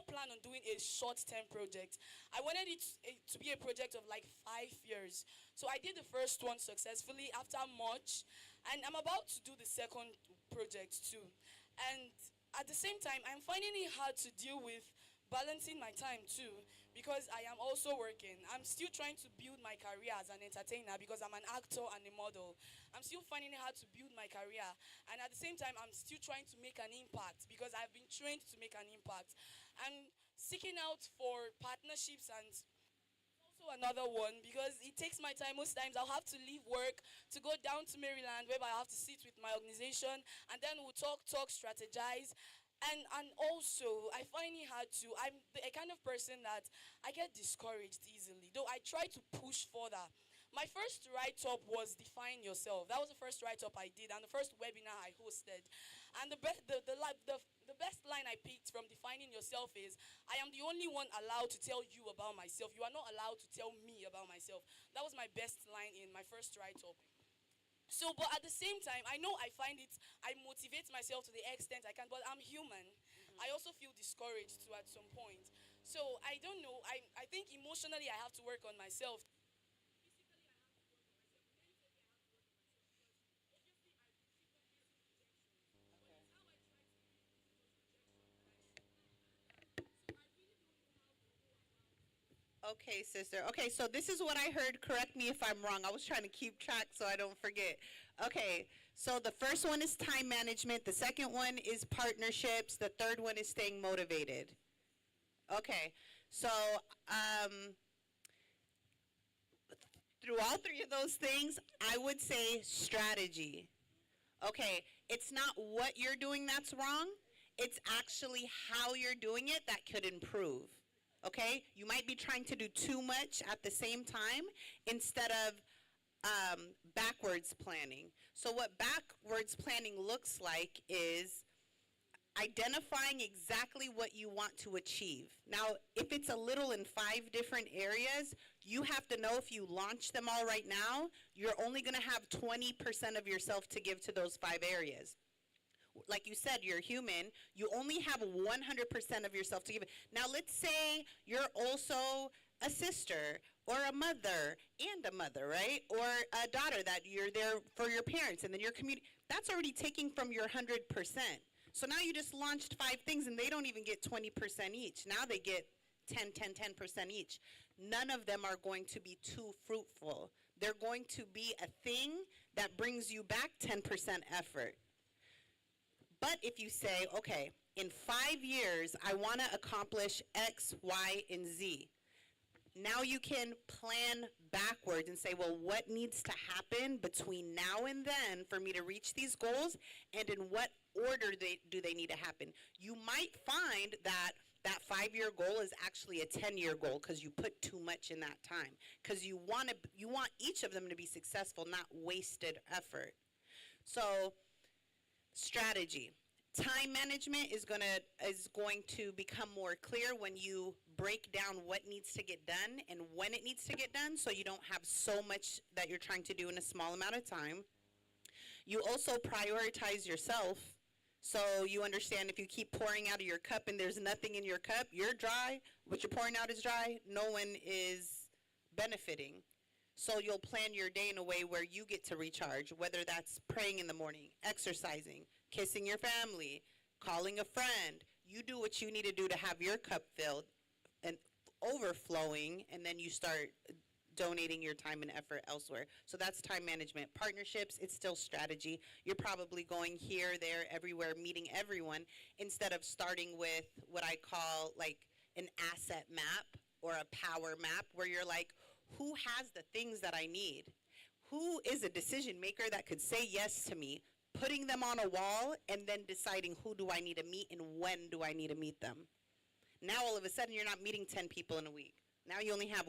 plan on doing a short-term project. I wanted it to be a project of like 5 years. So I did the first one successfully after March, and I'm about to do the second project too. And at the same time, I'm finding it hard to deal with balancing my time too, because I am also working. I'm still trying to build my career as an entertainer because I'm an actor and a model. I'm still finding it hard to build my career, and at the same time I'm still trying to make an impact because I've been trained to make an impact. I'm seeking out for partnerships, and also another one because it takes my time. Most times I'll have to leave work to go down to Maryland, where I have to sit with my organization, and then we'll talk, strategize. And also, I find it hard to, I'm the kind of person that I get discouraged easily, though I try to push further. My first write-up was Define Yourself. That was the first write-up I did and the first webinar I hosted. And the best line I picked from Defining Yourself is, I am the only one allowed to tell you about myself. You are not allowed to tell me about myself. That was my best line in my first write-up. So, but at the same time, I know I motivate myself to the extent I can, but I'm human. I also feel discouraged too at some point. So, I don't know, I think emotionally I have to work on myself. Okay, sister. Okay, so this is what I heard. Correct me if I'm wrong. I was trying to keep track so I don't forget. Okay, so the first one is time management. The second one is partnerships. The third one is staying motivated. Okay, so through all three of those things, I would say strategy. Okay, it's not what you're doing that's wrong. It's actually how you're doing it that could improve. Okay, you might be trying to do too much at the same time instead of backwards planning. So what backwards planning looks like is identifying exactly what you want to achieve. Now, if it's a little in 5 different areas, you have to know if you launch them all right now, you're only going to have 20% of yourself to give to those 5 areas. Like you said, you're human. You only have 100% of yourself to give. Now, let's say you're also a sister or a mother and a mother, right? Or a daughter that you're there for your parents and then your community. That's already taking from your 100%. So now you just launched 5 things and they don't even get 20% each. Now they get 10% each. None of them are going to be too fruitful. They're going to be a thing that brings you back 10% effort. But if you say, okay, in 5 years, I want to accomplish X, Y, and Z. Now you can plan backwards and say, well, what needs to happen between now and then for me to reach these goals, and in what order do they need to happen? You might find that that 5-year goal is actually a 10-year goal because you put too much in that time. Because you want each of them to be successful, not wasted effort. So strategy. Time management is going to become more clear when you break down what needs to get done and when it needs to get done, so you don't have so much that you're trying to do in a small amount of time. You also prioritize yourself, so you understand if you keep pouring out of your cup and there's nothing in your cup, you're dry, what you're pouring out is dry, no one is benefiting. So you'll plan your day in a way where you get to recharge, whether that's praying in the morning, exercising, kissing your family, calling a friend. You do what you need to do to have your cup filled and overflowing, and then you start donating your time and effort elsewhere. So that's time management. Partnerships, it's still strategy. You're probably going here, there, everywhere, meeting everyone, instead of starting with what I call like an asset map or a power map, where you're like, who has the things that I need? Who is a decision maker that could say yes to me? Putting them on a wall and then deciding who do I need to meet and when do I need to meet them. Now all of a sudden you're not meeting 10 people in a week. Now you only have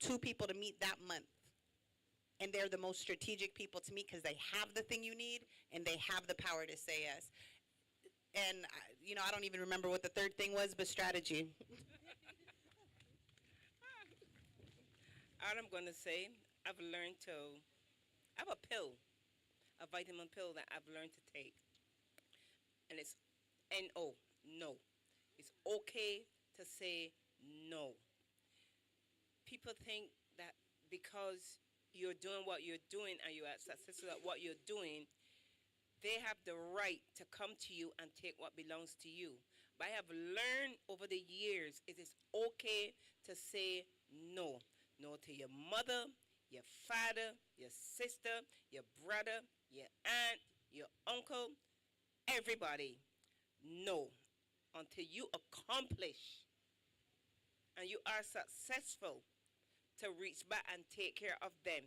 2 people to meet that month. And they're the most strategic people to meet because they have the thing you need and they have the power to say yes. And I don't even remember what the third thing was, but strategy. All I'm going to say, I have a pill, a vitamin pill that I've learned to take. And it's N-O, no. It's okay to say no. People think that because you're doing what you're doing and you're successful at what you're doing, they have the right to come to you and take what belongs to you. But I have learned over the years, it is okay to say no. No to your mother, your father, your sister, your brother, your aunt, your uncle, everybody. No. Until you accomplish and you are successful to reach back and take care of them.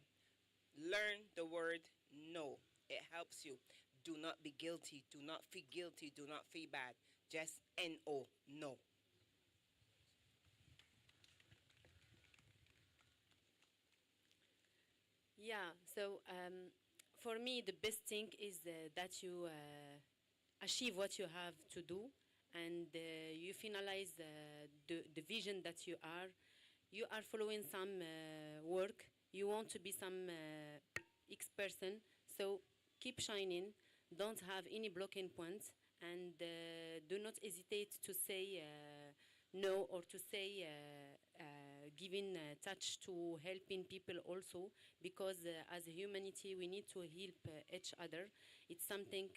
Learn the word no. It helps you. Do not be guilty. Do not feel guilty. Do not feel bad. Just N-O, no. Yeah, so for me, the best thing is that you achieve what you have to do, and you finalize the vision that you are. You are following some work. You want to be some X person, so keep shining. Don't have any blocking points, and do not hesitate to say no, or to say giving touch to helping people also, because as a humanity we need to help each other. It's something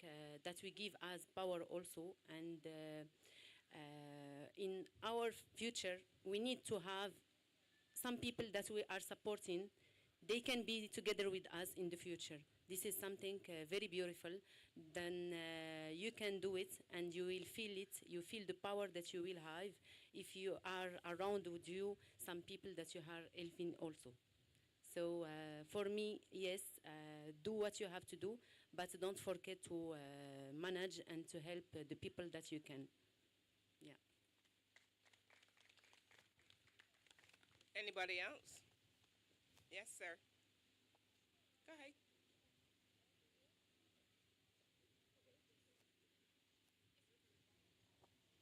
that we give as power also, and in our future we need to have some people that we are supporting, they can be together with us in the future. This is something very beautiful. Then you can do it and you will feel it. You feel the power that you will have if you are around with you some people that you are helping also. So for me, yes, do what you have to do, but don't forget to manage and to help the people that you can. Yeah. Anybody else? Yes, sir. Go ahead.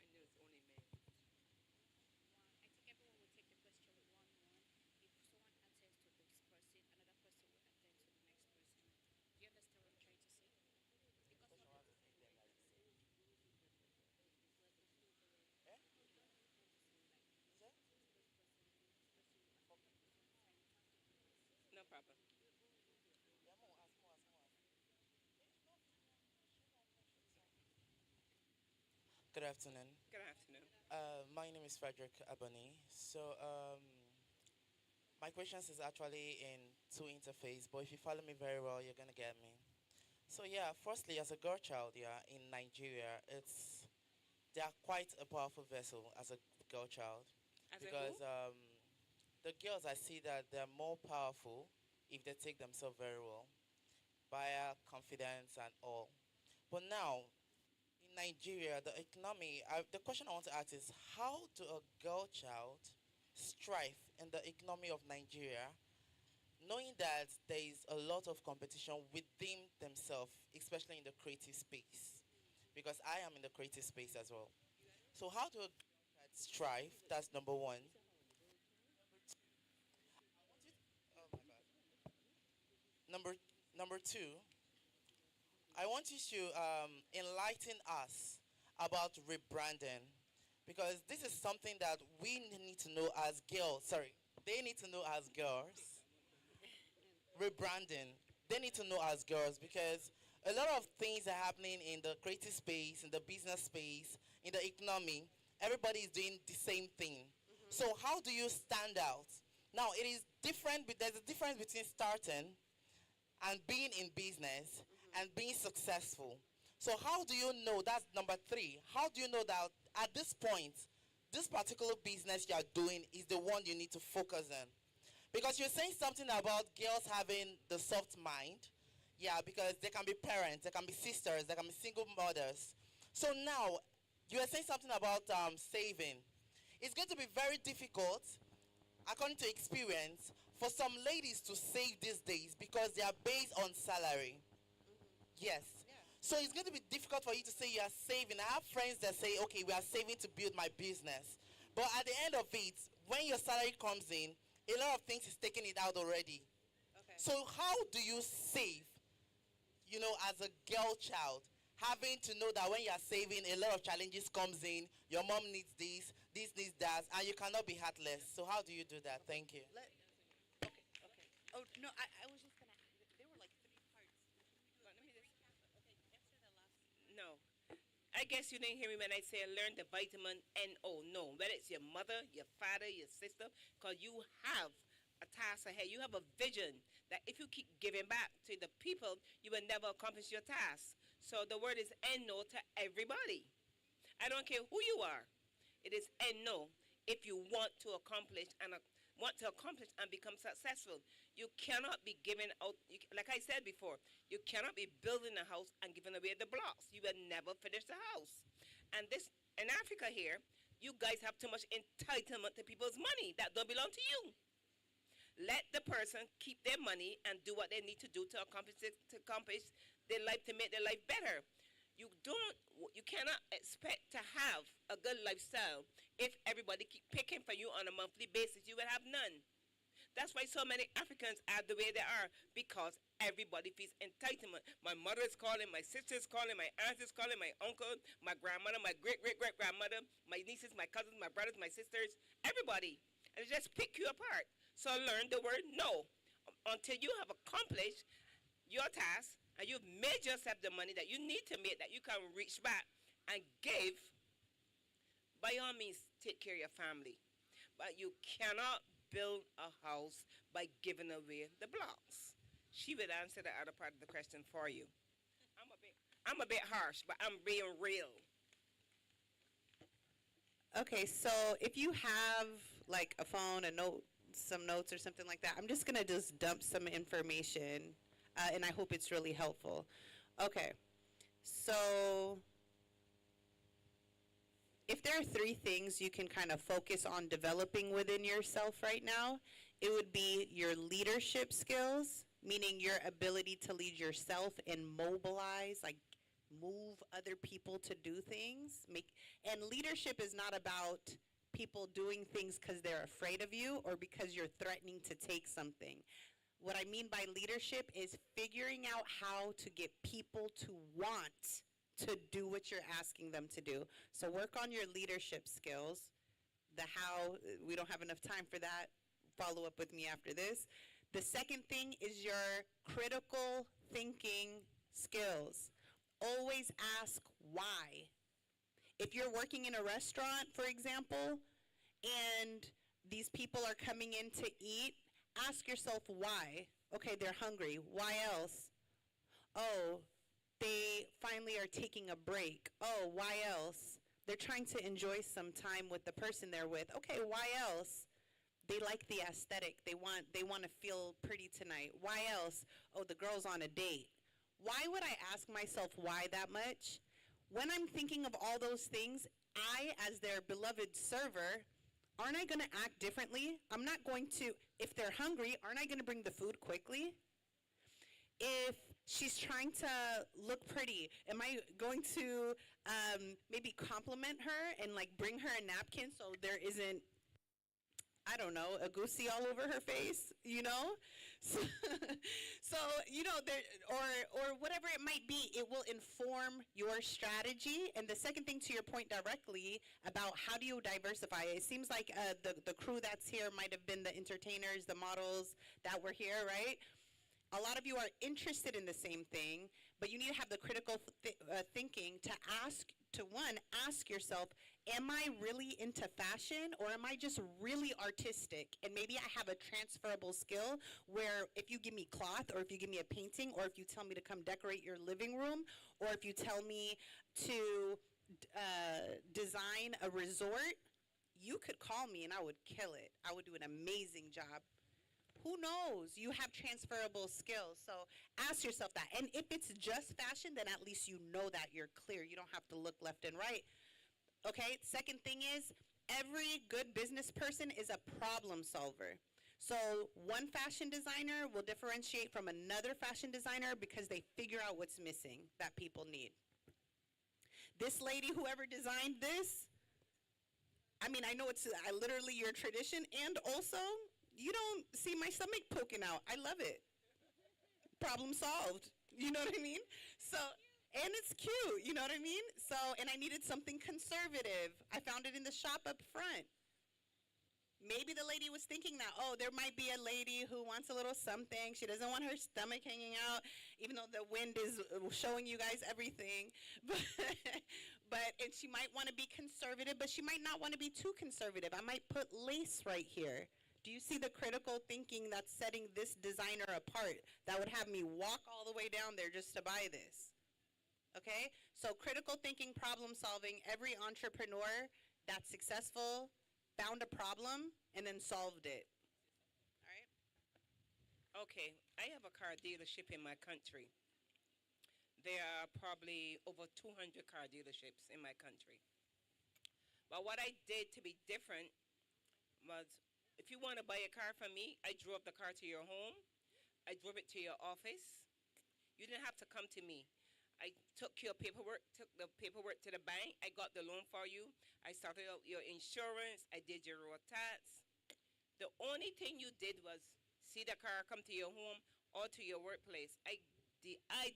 I know it's only men. I think everyone will take the question one. If someone attends to this person, another person will attend to the next person. Do you understand what I'm trying to say? Because No problem. Good afternoon. Good afternoon. My name is Frederick Abani. So, my questions is actually in two interface, but if you follow me very well, you're gonna get me. So yeah, firstly, as a girl child, yeah, in Nigeria, they are quite a powerful vessel as a girl child As a because who? the girls I see that they're more powerful if they take themselves very well, via confidence and all. But now in Nigeria, the economy, the question I want to ask is how do a girl child strive in the economy of Nigeria, knowing that there is a lot of competition within themselves, especially in the creative space? Because I am in the creative space as well. So how do a girl child strive? That's number one. Oh my God. Number number two, I want you to enlighten us about rebranding because this is something that we need to know as girls. Sorry, they need to know as girls. Rebranding, they need to know as girls because a lot of things are happening in the creative space, in the business space, in the economy. Everybody is doing the same thing. So how do you stand out? Now it is different, but there's a difference between starting and being in business and being successful. So how do you know, that's number three, how do you know that at this point, this particular business you are doing is the one you need to focus on? Because you're saying something about girls having the soft mind. Yeah, because they can be parents, they can be sisters, they can be single mothers. So now, you are saying something about saving. It's going to be very difficult, according to experience, for some ladies to save these days because they are based on salary. Yes. So it's going to be difficult for you to say you are saving. I have friends that say, okay, we are saving to build my business. But at the end of it, when your salary comes in, a lot of things is taking it out already. Okay. So how do you save, as a girl child? Having to know that when you are saving, a lot of challenges comes in. Your mom needs this needs that, and you cannot be heartless. So how do you do that? Thank you. okay. Oh no, I was just gonna. There were like three parts. Let me just. Okay, answer the last. No. I guess you didn't hear me when I said learn the vitamin NO. No, whether it's your mother, your father, your sister, because you have a task ahead. You have a vision that if you keep giving back to the people, you will never accomplish your task. So the word is NO to everybody. I don't care who you are. It is NO if you want to accomplish and become successful. You cannot be giving out, like I said before, you cannot be building a house and giving away the blocks. You will never finish the house. And this, in Africa here, you guys have too much entitlement to people's money that don't belong to you. Let the person keep their money and do what they need to do to accomplish their life, to make their life better. You cannot expect to have a good lifestyle if everybody keep picking for you on a monthly basis. You will have none. That's why so many Africans are the way they are, because everybody feels entitlement. My mother is calling, my sister is calling, my aunt is calling, my uncle, my grandmother, my great-great-great-grandmother, my nieces, my cousins, my brothers, my sisters, everybody. And they just pick you apart. So learn the word no. Until you have accomplished your task and you've made yourself the money that you need to make, that you can reach back and give, by all means, take care of your family. But you cannot build a house by giving away the blocks? She would answer the other part of the question for you. I'm a bit harsh, but I'm being real. Okay, so if you have like a phone, a note, some notes or something like that, I'm just gonna just dump some information, and I hope it's really helpful. Okay, so if there are three things you can kind of focus on developing within yourself right now, it would be your leadership skills, meaning your ability to lead yourself and mobilize, like move other people to do things. And leadership is not about people doing things because they're afraid of you or because you're threatening to take something. What I mean by leadership is figuring out how to get people to want to do what you're asking them to do. So work on your leadership skills. The how, we don't have enough time for that. Follow up with me after this. The second thing is your critical thinking skills. Always ask why. If you're working in a restaurant, for example, and these people are coming in to eat, ask yourself why. Okay, they're hungry. Why else? Oh, they finally are taking a break. Oh, why else? They're trying to enjoy some time with the person they're with. Okay, why else? They like the aesthetic. They want to feel pretty tonight. Why else? Oh, the girl's on a date. Why would I ask myself why that much? When I'm thinking of all those things, I, as their beloved server, aren't I going to act differently? I'm not going to, if they're hungry, aren't I going to bring the food quickly? If she's trying to look pretty, am I going to maybe compliment her and like bring her a napkin so there isn't, I don't know, a goosey all over her face, you know? So you know, there, or whatever it might be, it will inform your strategy. And the second thing, to your point directly about how do you diversify, it seems like the crew that's here might have been the entertainers, the models that were here, right? A lot of you are interested in the same thing, but you need to have the critical thinking to ask yourself, am I really into fashion or am I just really artistic? And maybe I have a transferable skill where if you give me cloth or if you give me a painting or if you tell me to come decorate your living room or if you tell me to design a resort, you could call me and I would kill it. I would do an amazing job. Who knows? You have transferable skills. So ask yourself that. And if it's just fashion, then at least you know that you're clear. You don't have to look left and right. Okay, second thing is, every good business person is a problem solver. So one fashion designer will differentiate from another fashion designer because they figure out what's missing that people need. This lady, whoever designed this, I mean, I know it's literally your tradition, and also, you don't see my stomach poking out. I love it. Problem solved. You know what I mean? So, and it's cute. You know what I mean? So, and I needed something conservative. I found it in the shop up front. Maybe the lady was thinking that, oh, there might be a lady who wants a little something. She doesn't want her stomach hanging out, even though the wind is showing you guys everything. And she might want to be conservative, but she might not want to be too conservative. I might put lace right here. Do you see the critical thinking that's setting this designer apart that would have me walk all the way down there just to buy this? Okay? So critical thinking, problem solving, every entrepreneur that's successful found a problem and then solved it. All right? Okay, I have a car dealership in my country. There are probably over 200 car dealerships in my country. But what I did to be different was, if you want to buy a car from me, I drove the car to your home. I drove it to your office. You didn't have to come to me. I took the paperwork to the bank. I got the loan for you. I started out your insurance. I did your road tax. The only thing you did was see the car come to your home or to your workplace. I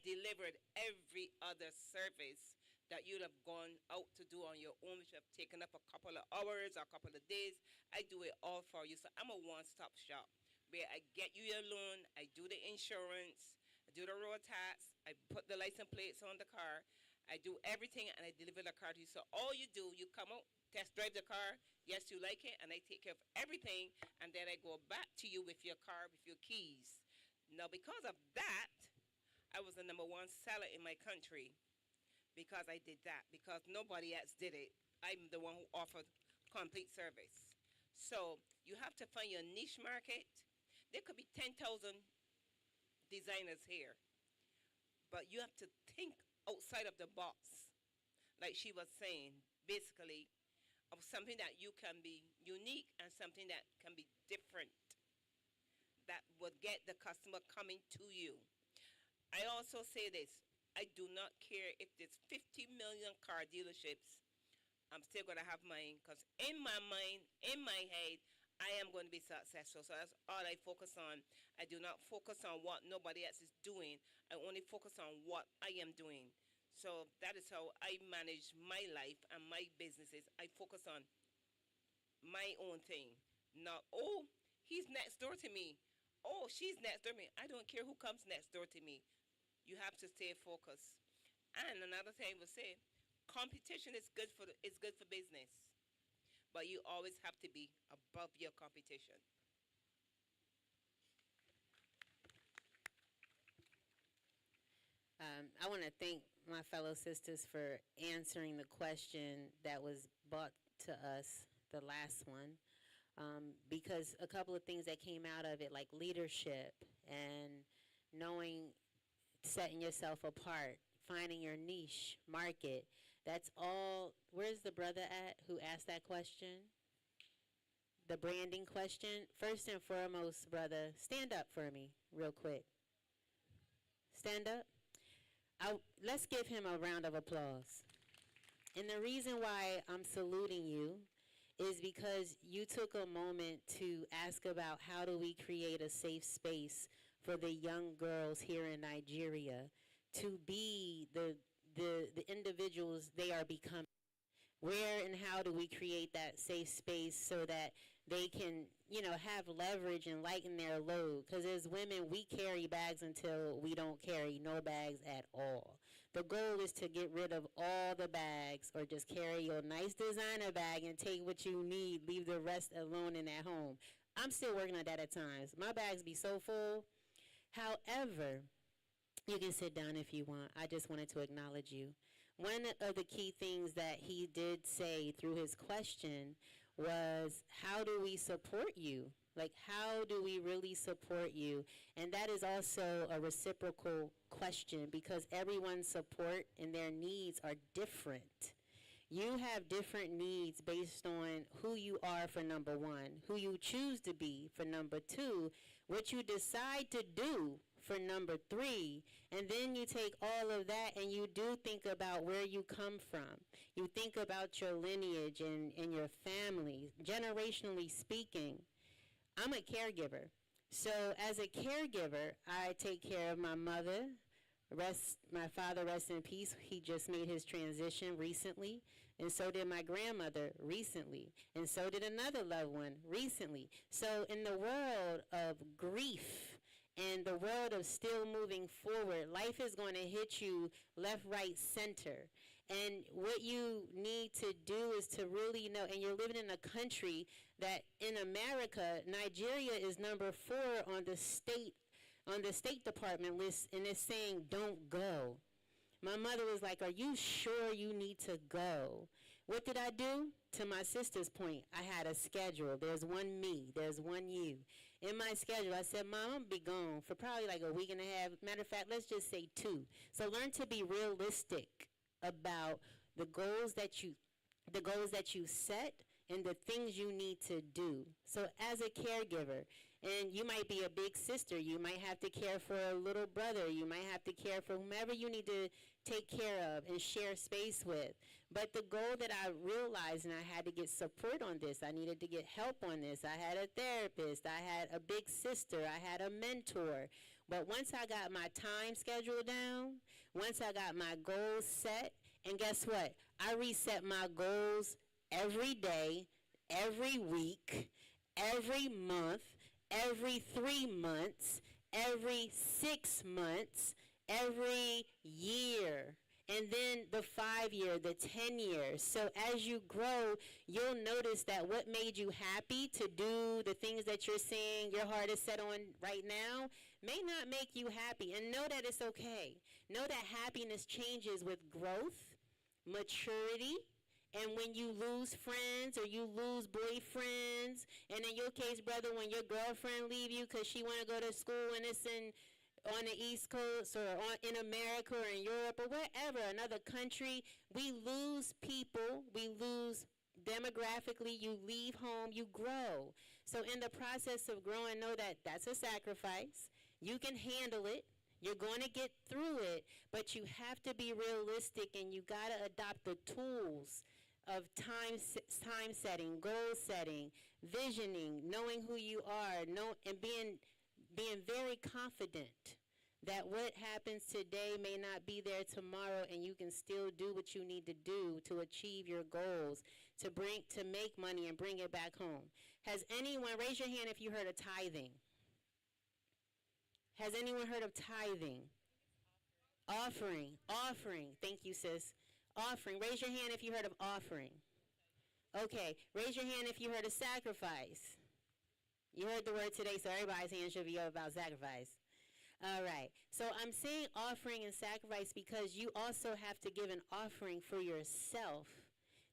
delivered every other service that you'd have gone out to do on your own, which have taken up a couple of hours or a couple of days. I do it all for you. So I'm a one-stop shop where I get you your loan, I do the insurance, I do the road tax, I put the license plates on the car, I do everything and I deliver the car to you. So all you do, you come out, test drive the car. Yes, you like it, and I take care of everything, and then I go back to you with your car, with your keys. Now, because of that, I was the #1 seller in my country because I did that, because nobody else did it. I'm the one who offered complete service. So you have to find your niche market. There could be 10,000 designers here, but you have to think outside of the box, like she was saying, basically, of something that you can be unique and something that can be different, that would get the customer coming to you. I also say this, I do not care if there's 50 million car dealerships, I'm still going to have mine, because in my mind, in my head, I am going to be successful. So that's all I focus on. I do not focus on what nobody else is doing. I only focus on what I am doing. So that is how I manage my life and my businesses. I focus on my own thing. Not, oh, he's next door to me. Oh, she's next door to me. I don't care who comes next door to me. You have to stay focused. And another thing I would say, competition is good for business, but you always have to be above your competition. I want to thank my fellow sisters for answering the question that was brought to us, the last one, because a couple of things that came out of it, like leadership and knowing, setting yourself apart, finding your niche market. That's all. Where's the brother at who asked that question? The branding question. First and foremost, brother, stand up for me real quick. Stand up. Let's give him a round of applause. And the reason why I'm saluting you is because you took a moment to ask about how do we create a safe space for the young girls here in Nigeria to be the individuals they are becoming. Where and how do we create that safe space so that they can, have leverage and lighten their load? Because as women, we carry bags until we don't carry no bags at all. The goal is to get rid of all the bags, or just carry your nice designer bag and take what you need, leave the rest alone in at home. I'm still working on that at times. My bags be so full. However, you can sit down if you want. I just wanted to acknowledge you. One of the key things that he did say through his question was, how do we support you? Like, how do we really support you? And that is also a reciprocal question, because everyone's support and their needs are different. You have different needs based on who you are for number one, who you choose to be for number two, what you decide to do for number three, and then you take all of that and you do think about where you come from. You think about your lineage and your family, generationally speaking. I'm a caregiver. So as a caregiver, I take care of my mother. My father, rest in peace. He just made his transition recently, and so did my grandmother recently, and so did another loved one recently. So in the world of grief and the world of still moving forward, life is going to hit you left, right, center. And what you need to do is to really know, and you're living in a country that in America, Nigeria is number 4 on the State Department list, and it's saying don't go. My mother was like, are you sure you need to go? What did I do? To my sister's point, I had a schedule. There's one me, there's one you. In my schedule, I said, Mom, I'm going to be gone for probably like a week and a half. Matter of fact, let's just say 2. So learn to be realistic about the goals that you set and the things you need to do. So as a caregiver, and you might be a big sister, you might have to care for a little brother, you might have to care for whomever you need to take care of and share space with. But the goal that I realized, and I had to get support on this, I needed to get help on this. I had a therapist, I had a big sister, I had a mentor. But once I got my time schedule down, once I got my goals set, and guess what? I reset my goals every day, every week, every month, every 3 months, every 6 months, every year. and then the 5 year, the 10 years. So as you grow, you'll notice that what made you happy to do the things that you're saying your heart is set on right now may not make you happy. And know that it's okay. Know that happiness changes with growth, maturity, and when you lose friends or you lose boyfriends, and in your case, brother, when your girlfriend leave you because she want to go to school and it's on the East Coast or in America or in Europe or wherever, another country, we lose people, we lose demographically, you leave home, you grow. So in the process of growing, know that that's a sacrifice. You can handle it. You're going to get through it, but you have to be realistic, and you got to adopt the tools of time setting, goal setting, visioning, knowing who you are, and being very confident that what happens today may not be there tomorrow, and you can still do what you need to do to achieve your goals, to make money and bring it back home. Has anyone, raise your hand if you heard of tithing. Has anyone heard of tithing? Offering. Thank you, sis. Offering. Raise your hand if you heard of offering. Okay. Raise your hand if you heard of sacrifice. You heard the word today, so everybody's hand should be up about sacrifice. All right. So I'm saying offering and sacrifice because you also have to give an offering for yourself.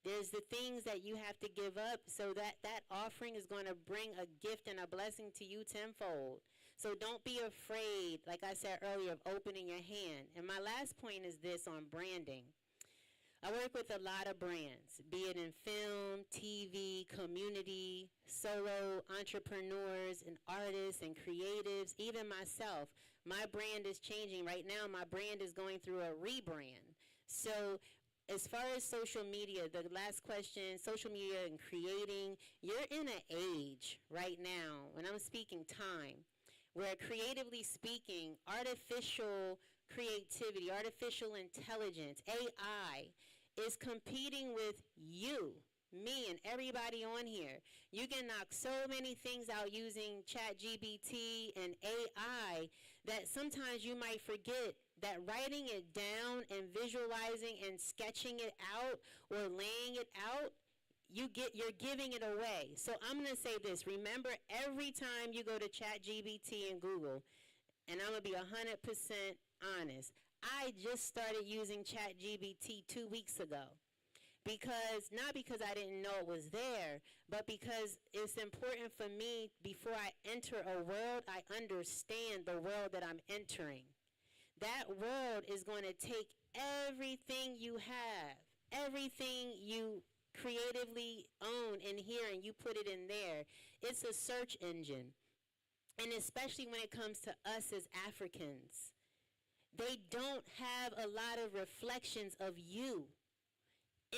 There's the things that you have to give up, so that offering is going to bring a gift and a blessing to you tenfold. So don't be afraid, like I said earlier, of opening your hand. And my last point is this on branding. I work with a lot of brands, be it in film, TV, community, solo entrepreneurs and artists and creatives, even myself. My brand is changing. Right now, my brand is going through a rebrand. So as far as social media, the last question, social media and creating, you're in an age right now, and I'm speaking time, where creatively speaking, artificial creativity, artificial intelligence, AI, is competing with you, me, and everybody on here. You can knock so many things out using ChatGPT and AI that sometimes you might forget that writing it down and visualizing and sketching it out or laying it out, you're giving it away. So I'm going to say this. Remember, every time you go to ChatGPT and Google, and I'm going to be 100% honest, I just started using ChatGPT 2 weeks ago. Not because I didn't know it was there, but because it's important for me, before I enter a world, I understand the world that I'm entering. That world is going to take everything you have, everything you creatively own in here, and you put it in there. It's a search engine. And especially when it comes to us as Africans, they don't have a lot of reflections of you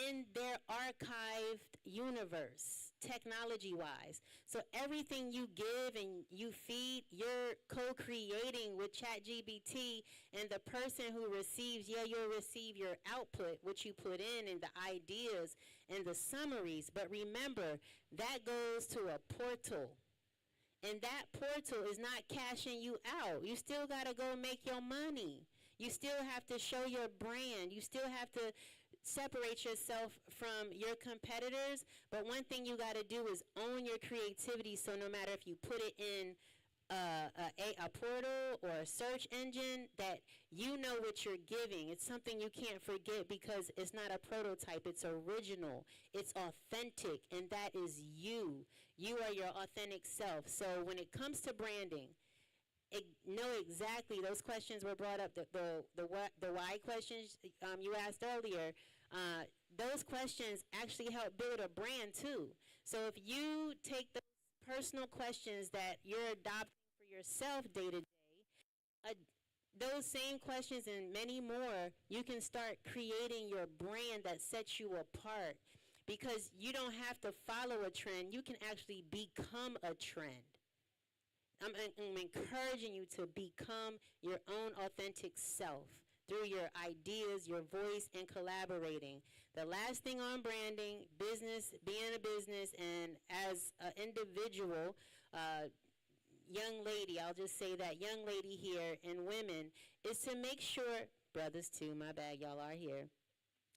in their archived universe, technology-wise. So everything you give and you feed, you're co-creating with ChatGPT, and the person who receives, you'll receive your output, what you put in, and the ideas and the summaries. But remember, that goes to a portal. And that portal is not cashing you out. You still got to go make your money. You still have to show your brand. You still have to separate yourself from your competitors. But one thing you got to do is own your creativity, so no matter if you put it in a portal or a search engine, that you know what you're giving. It's something you can't forget, because it's not a prototype. It's original. It's authentic, and that is you. You are your authentic self. So when it comes to branding, know exactly, those questions were brought up, the why questions you asked earlier. Those questions actually help build a brand too. So if you take those personal questions that you're adopting for yourself day to day, those same questions and many more, you can start creating your brand that sets you apart, because you don't have to follow a trend. You can actually become a trend. I'm encouraging you to become your own authentic self through your ideas, your voice, and collaborating. The last thing on branding, business, being a business, and as an individual, young lady, I'll just say that, young lady here, and women, is to make sure brothers too, my bad, y'all are here,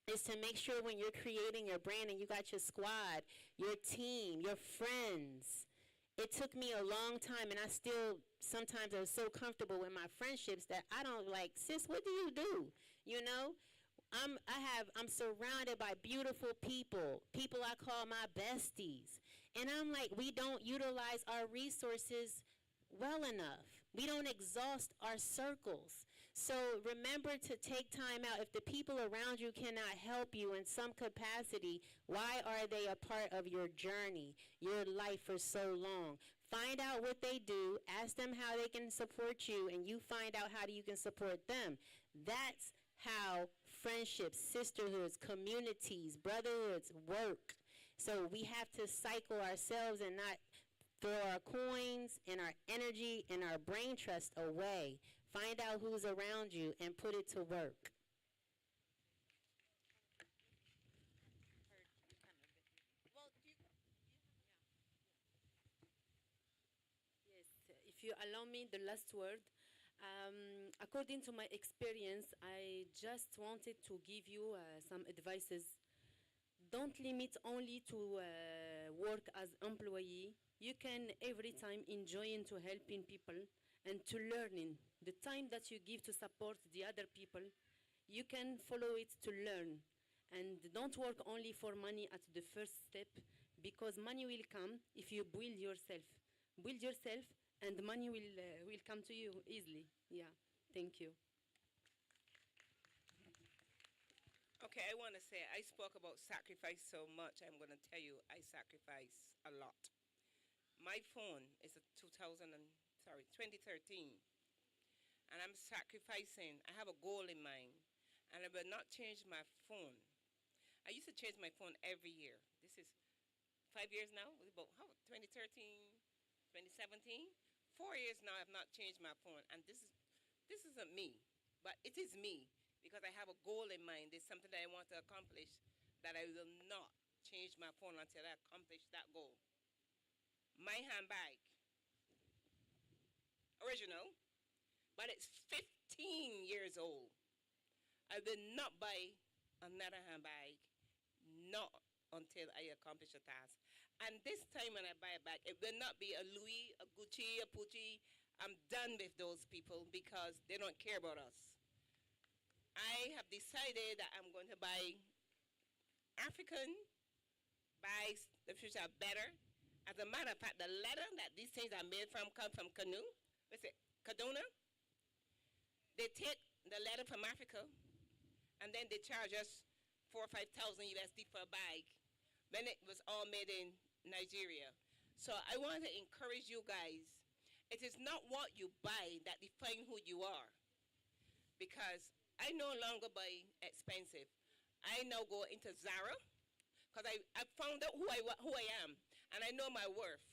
is to make sure when you're creating your brand and you got your squad, your team, your friends. It took me a long time, and I still sometimes am so comfortable with my friendships that I don't like, sis, what do you do? You know? I'm surrounded by beautiful people I call my besties. And I'm like, we don't utilize our resources well enough. We don't exhaust our circles. So remember to take time out. If the people around you cannot help you in some capacity, why are they a part of your journey, your life for so long? Find out what they do, ask them how they can support you, and you find out how you can support them. That's how friendships, sisterhoods, communities, brotherhoods work. So we have to cycle ourselves and not throw our coins and our energy and our brain trust away. Find out who's around you and put it to work. Yes, if you allow me the last word, according to my experience, I just wanted to give you some advices. Don't limit only to work as employee. You can every time enjoying to helping people and to learning. The time that you give to support the other people, you can follow it to learn. And don't work only for money at the first step, because money will come if you build yourself. Build yourself and money will come to you easily. Yeah, thank you. Okay, I want to say I spoke about sacrifice so much. I'm going to tell you I sacrifice a lot. My phone is a 2013, and I'm sacrificing. I have a goal in mind, and I will not change my phone. I used to change my phone every year. This is 5 years now. It was about 2013, 2017. 4 years now I've not changed my phone, and this isn't me, but it is me because I have a goal in mind. There's something that I want to accomplish that I will not change my phone until I accomplish that goal. My handbag, original, but it's 15 years old. I will not buy another handbag, not until I accomplish a task. And this time when I buy a bag, it will not be a Louis, a Gucci, a Pucci. I'm done with those people because they don't care about us. I have decided that I'm going to buy African bags, which are better. As a matter of fact, the leather that these things are made from come from Canoe. What's it? Kaduna. They take the leather from Africa, and then they charge us 4,000 or 5,000 USD for a bag. Then it was all made in Nigeria. So I want to encourage you guys. It is not what you buy that defines who you are. Because I no longer buy expensive. I now go into Zara because I found out who I am, and I know my worth.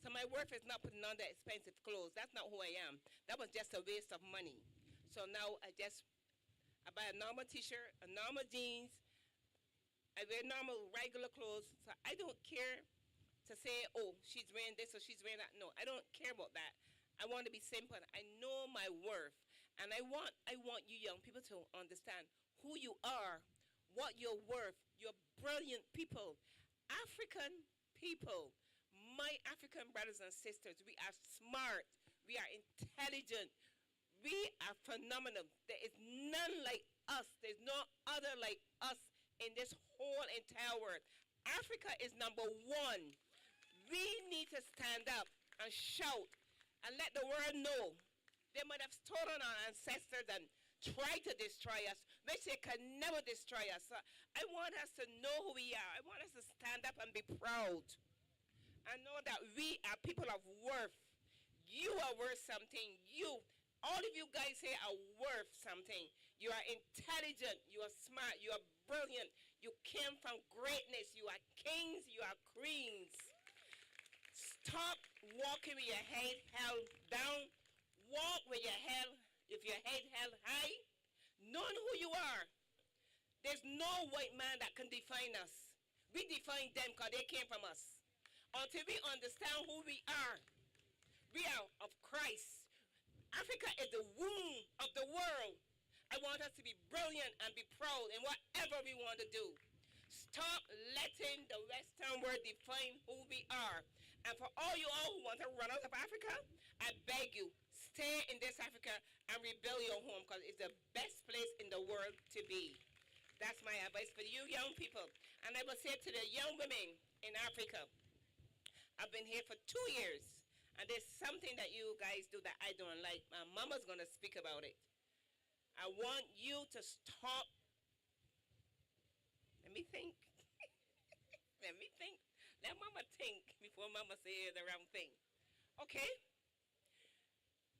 So my worth is not putting on the expensive clothes. That's not who I am. That was just a waste of money. So now I buy a normal t-shirt, a normal jeans. I wear normal, regular clothes. So I don't care to say, oh, she's wearing this or she's wearing that. No, I don't care about that. I want to be simple. I know my worth. And I want you young people to understand who you are, what you're worth. You're brilliant people. African people, my African brothers and sisters, we are smart. We are intelligent. We are phenomenal. There is none like us. There's no other like us in this whole entire world. Africa is number one. We need to stand up and shout and let the world know. They might have stolen our ancestors and tried to destroy us, which they can never destroy us. So I want us to know who we are. I want us to stand up and be proud. And know that we are people of worth. You are worth something. All of you guys here are worth something. You are intelligent. You are smart. You are brilliant. You came from greatness. You are kings. You are queens. Stop walking with your head held down. Walk with your head held high. Knowing who you are. There's no white man that can define us. We define them because they came from us. Until we understand who we are of Christ. Africa is the womb of the world. I want us to be brilliant and be proud in whatever we want to do. Stop letting the Western world define who we are. And for all you all who want to run out of Africa, I beg you, stay in this Africa and rebuild your home, because it's the best place in the world to be. That's my advice for you young people. And I will say to the young women in Africa, I've been here for 2 years, and there's something that you guys do that I don't like. My mama's going to speak about it. I want you to stop. Let me think. Let me think. Let mama think before mama say the wrong thing. Okay?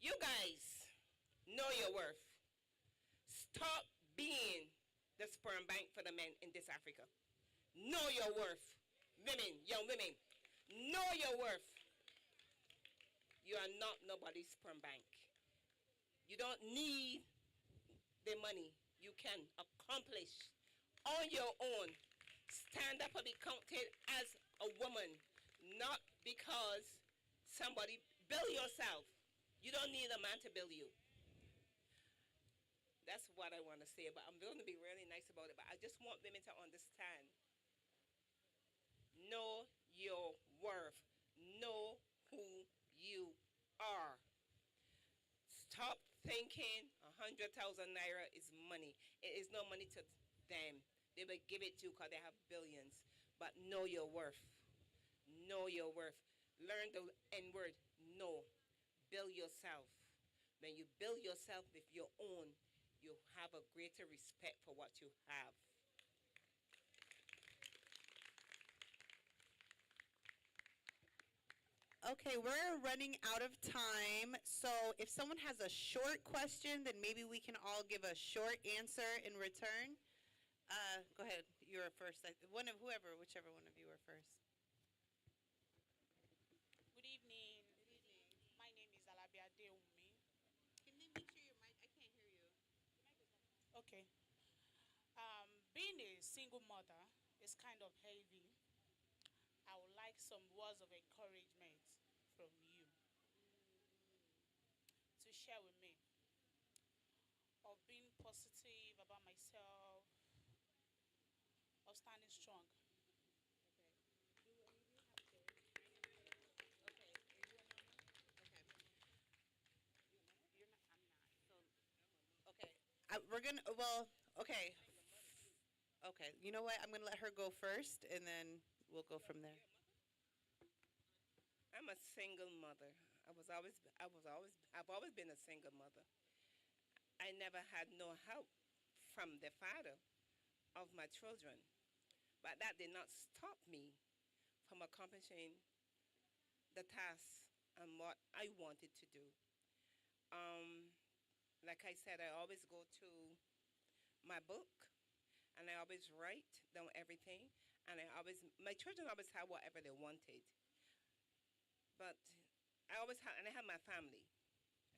You guys know your worth. Stop being the sperm bank for the men in this Africa. Know your worth. Women, young women, know your worth. You are not nobody's sperm bank. You don't need the money. You can accomplish on your own. Stand up and be counted as a woman, not because somebody build yourself. You don't need a man to build you. That's what I want to say, but I'm going to be really nice about it. But I just want women to understand. Know your worth. Know who you are. Stop thinking 100,000 naira is money. It is no money to them. They will give it to you because they have billions. But know your worth. Know your worth. Learn the N word. Know. Build yourself. When you build yourself with your own, you have a greater respect for what you have. Okay, we're running out of time. So if someone has a short question, then maybe we can all give a short answer in return. Go ahead. You were first. Whichever one of you were first. Good evening. Good evening. My name is Alabia Deumi. Can you make sure your mic? I can't hear you. Okay. Being a single mother is kind of heavy. I would like some words of encouragement from you to share with me of being positive about myself, of standing strong. Okay. Do any of you have kids? Okay. Are you a mama? Okay. You're not, I'm not. So, okay. We're gonna. Okay. Okay. You know what? I'm gonna let her go first, and then we'll go from there. I'm a single mother. I've always been a single mother. I never had no help from the father of my children. But that did not stop me from accomplishing the task and what I wanted to do. Like I said, I always go to my book, and I always write down everything, and my children always had whatever they wanted. But I had my family.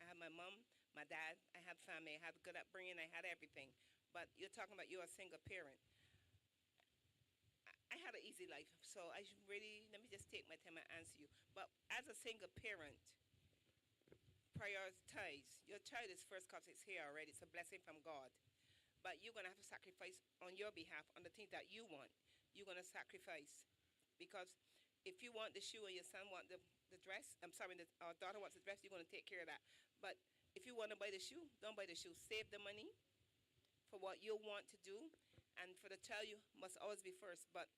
I had my mom, my dad, I had family, I had good upbringing, I had everything. But you're talking about you're a single parent. I had an easy life, so let me just take my time and answer you. But as a single parent, prioritize. Your child is first because it's here already. It's a blessing from God. But you're going to have to sacrifice on your behalf on the things that you want. You're going to sacrifice. Because if you want the shoe and your son wants the dress, our daughter wants the dress, you're going to take care of that. But if you want to buy the shoe, don't buy the shoe. Save the money for what you want to do. And for the child, you must always be first. But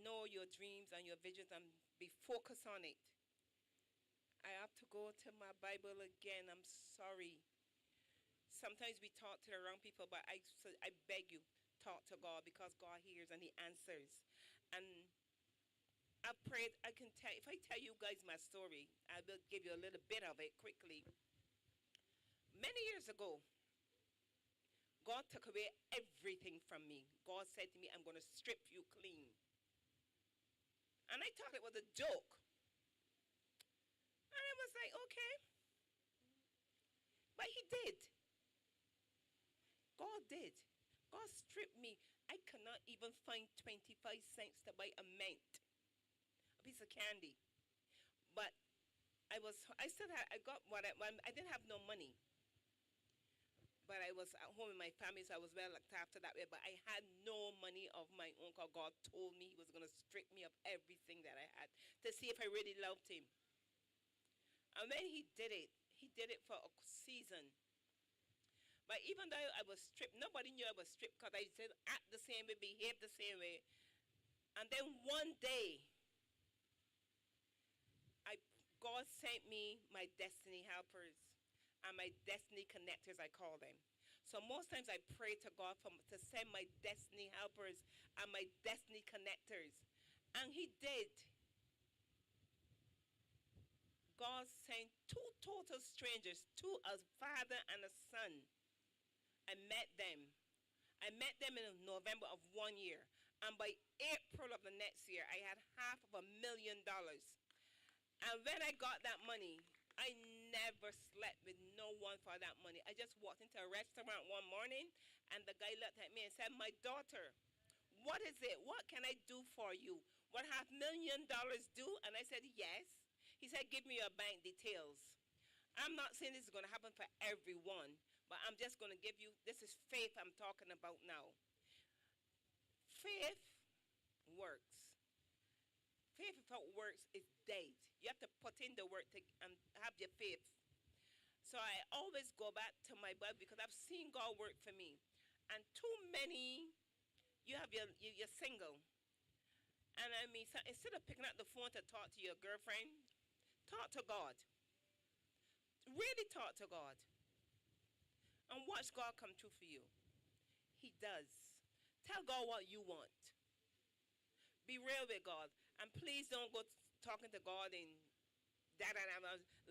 know your dreams and your visions and be focused on it. I have to go to my Bible again. I'm sorry. Sometimes we talk to the wrong people, but I beg you, talk to God, because God hears and He answers. And I prayed. If I tell you guys my story, I will give you a little bit of it quickly. Many years ago, God took away everything from me. God said to me, I'm going to strip you clean. And I thought it was a joke. And I was like, okay. But He did. God did. God stripped me. I cannot even find 25 cents to buy a mint, a piece of candy. But I didn't have no money. but I was at home with my family, so I was well looked after that way. But I had no money of my own, because God told me He was going to strip me of everything that I had to see if I really loved Him. And when He did it for a season. But even though I was stripped, nobody knew I was stripped, because I said act the same way, behave the same way. And then one day, God sent me my destiny helpers and my destiny connectors, I call them. So most times I pray to God to send my destiny helpers and my destiny connectors. And He did. God sent two total strangers, a father and a son. I met them. I met them in November of one year. And by April of the next year, I had $500,000. And when I got that money, I never slept with no one for that money. I just walked into a restaurant one morning, and the guy looked at me and said, "My daughter, what is it? What can I do for you? What $500,000 do?" And I said, "Yes." He said, "Give me your bank details." I'm not saying this is going to happen for everyone, but I'm just going to give you, this is faith I'm talking about now. Faith works. Faith without works is dead. You have to put in the work and have your faith. So I always go back to my Bible, because I've seen God work for me. And too many, you're single. And I mean, so instead of picking up the phone to talk to your girlfriend, talk to God. Really talk to God. And watch God come true for you. He does. Tell God what you want. Be real with God. And please don't go talking to God in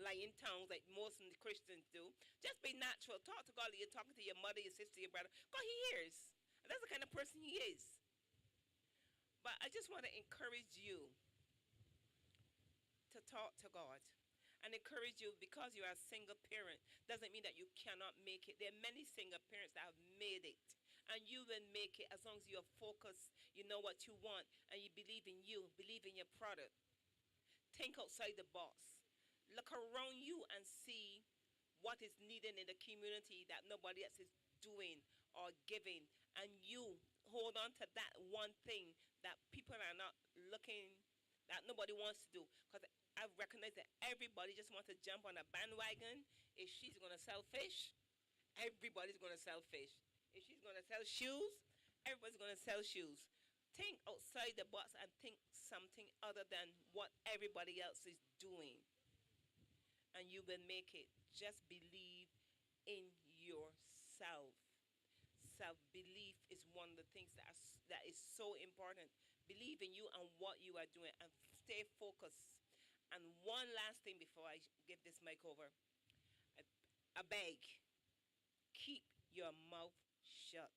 lying tongues like most of the Christians do. Just be natural. Talk to God like you're talking to your mother, your sister, your brother. God, He hears. And that's the kind of person He is. But I just want to encourage you to talk to God. And encourage you, because you are a single parent, doesn't mean that you cannot make it. There are many single parents that have made it. And you will make it as long as you are focused, you know what you want, and you, believe in your product. Think outside the box. Look around you and see what is needed in the community that nobody else is doing or giving. And you hold on to that one thing that people are not looking, that nobody wants to do. Because I recognize that everybody just wants to jump on a bandwagon. If she's going to sell fish, everybody's going to sell fish. If she's going to sell shoes, everybody's going to sell shoes. Think outside the box and think something other than what everybody else is doing. And you will make it. Just believe in yourself. Self-belief is one of the things that is so important. Believe in you and what you are doing, and stay focused. And one last thing before I give this mic over. I beg, keep your mouth shut.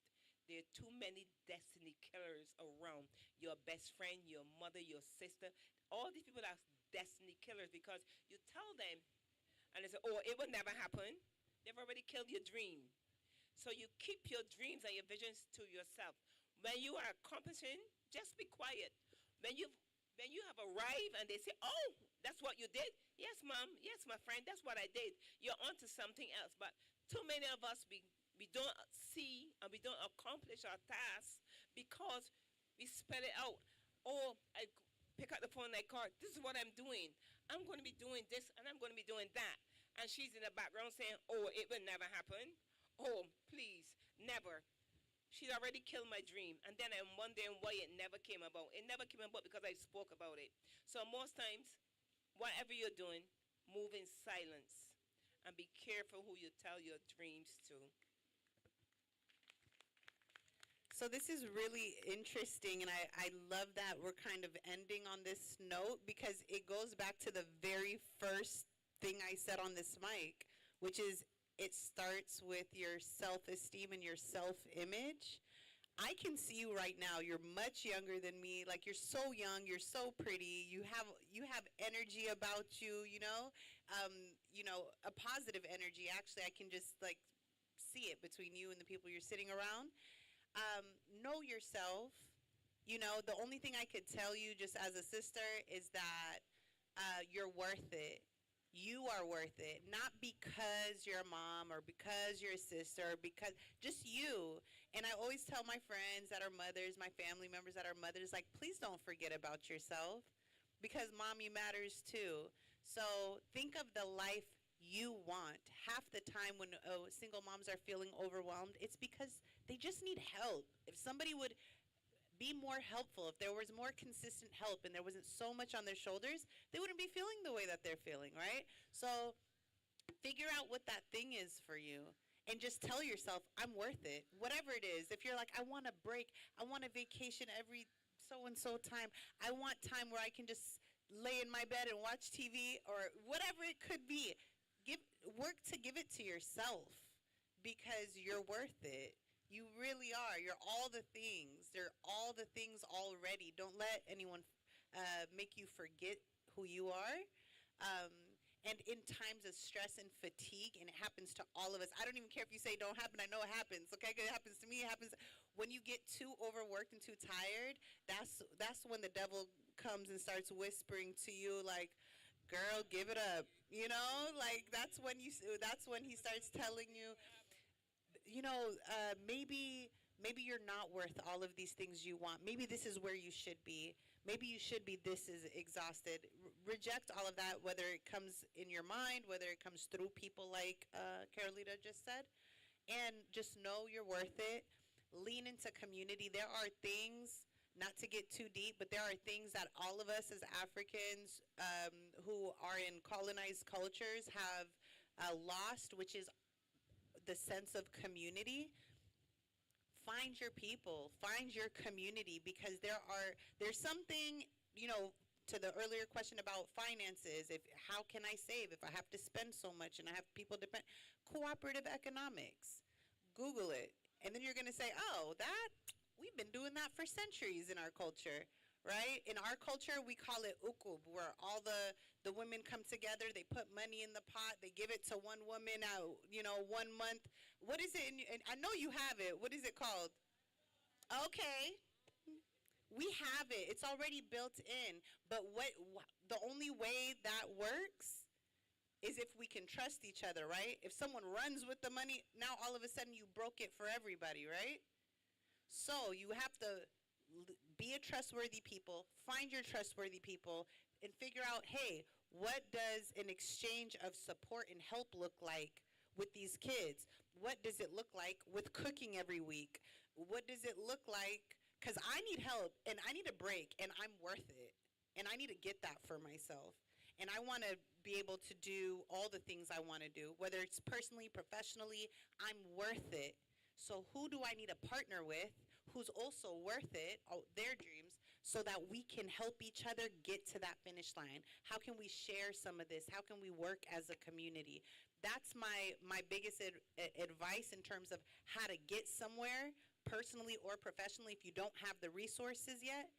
There are too many destiny killers around. Your best friend, your mother, your sister. All these people are destiny killers, because you tell them and they say, "Oh, it will never happen." They've already killed your dream. So you keep your dreams and your visions to yourself. When you are accomplishing, just be quiet. When you have arrived and they say, "Oh, that's what you did?" "Yes, Mom. Yes, my friend, that's what I did." You're on to something else. But too many of us, we don't see and we don't accomplish our tasks because we spell it out. "Oh, I pick up the phone and I call, this is what I'm doing. I'm going to be doing this and I'm going to be doing that." And she's in the background saying, "Oh, it will never happen. Oh, please, never." She's already killed my dream. And then I'm wondering why it never came about. It never came about because I spoke about it. So most times, whatever you're doing, move in silence. And be careful who you tell your dreams to. So this is really interesting, and I love that we're kind of ending on this note, because it goes back to the very first thing I said on this mic, which is it starts with your self-esteem and your self-image. I can see you right now. You're much younger than me. Like, you're so young. You're so pretty. You have energy about you. A positive energy. Actually, I can just like see it between you and the people you're sitting around. Know yourself. The only thing I could tell you just as a sister is that you're worth it. You are worth it, not because you're a mom or because you're a sister or because just you. And I always tell my friends that are mothers, my family members that are mothers, like, please don't forget about yourself because mommy matters too. So think of the life you want. Half the time when single moms are feeling overwhelmed, it's because they just need help. If somebody would be more helpful, if there was more consistent help and there wasn't so much on their shoulders, they wouldn't be feeling the way that they're feeling, right? So figure out what that thing is for you and just tell yourself, I'm worth it. Whatever it is. If you're like, I want a break, I want a vacation every so-and-so time, I want time where I can just lay in my bed and watch TV or whatever it could be. Work to give it to yourself because you're worth it. You really are. You're all the things. They're all the things already. Don't let anyone make you forget who you are. And in times of stress and fatigue, and it happens to all of us. I don't even care if you say don't happen. I know it happens. Okay, it happens to me. It happens when you get too overworked and too tired. That's when the devil comes and starts whispering to you like, girl, give it up. You know, like that's when he starts telling you, you know, maybe you're not worth all of these things you want. Maybe this is where you should be. Maybe you should be this is exhausted. Reject all of that, whether it comes in your mind, whether it comes through people like Carolita just said, and just know you're worth it. Lean into community. There are things, not to get too deep, but there are things that all of us as Africans who are in colonized cultures have lost, which is the sense of community. Find your people, find your community, because there's something, you know, to the earlier question about finances, how can I save if I have to spend so much and I have people depend, cooperative economics, Google it, and then you're going to say, oh, we've been doing that for centuries in our culture. Right? In our culture, we call it ukub, where all the women come together, they put money in the pot, they give it to one woman out, 1 month. What is it? And I know you have it. What is it called? Okay. We have it. It's already built in. But the only way that works is if we can trust each other, right? If someone runs with the money, now all of a sudden you broke it for everybody, right? So you have to be a trustworthy people, find your trustworthy people, and figure out, hey, what does an exchange of support and help look like with these kids? What does it look like with cooking every week? What does it look like? Because I need help, and I need a break, and I'm worth it, and I need to get that for myself. And I want to be able to do all the things I want to do, whether it's personally, professionally, I'm worth it. So who do I need to partner with who's also worth it, their dreams, so that we can help each other get to that finish line? How can we share some of this? How can we work as a community? That's my biggest advice in terms of how to get somewhere, personally or professionally, if you don't have the resources yet.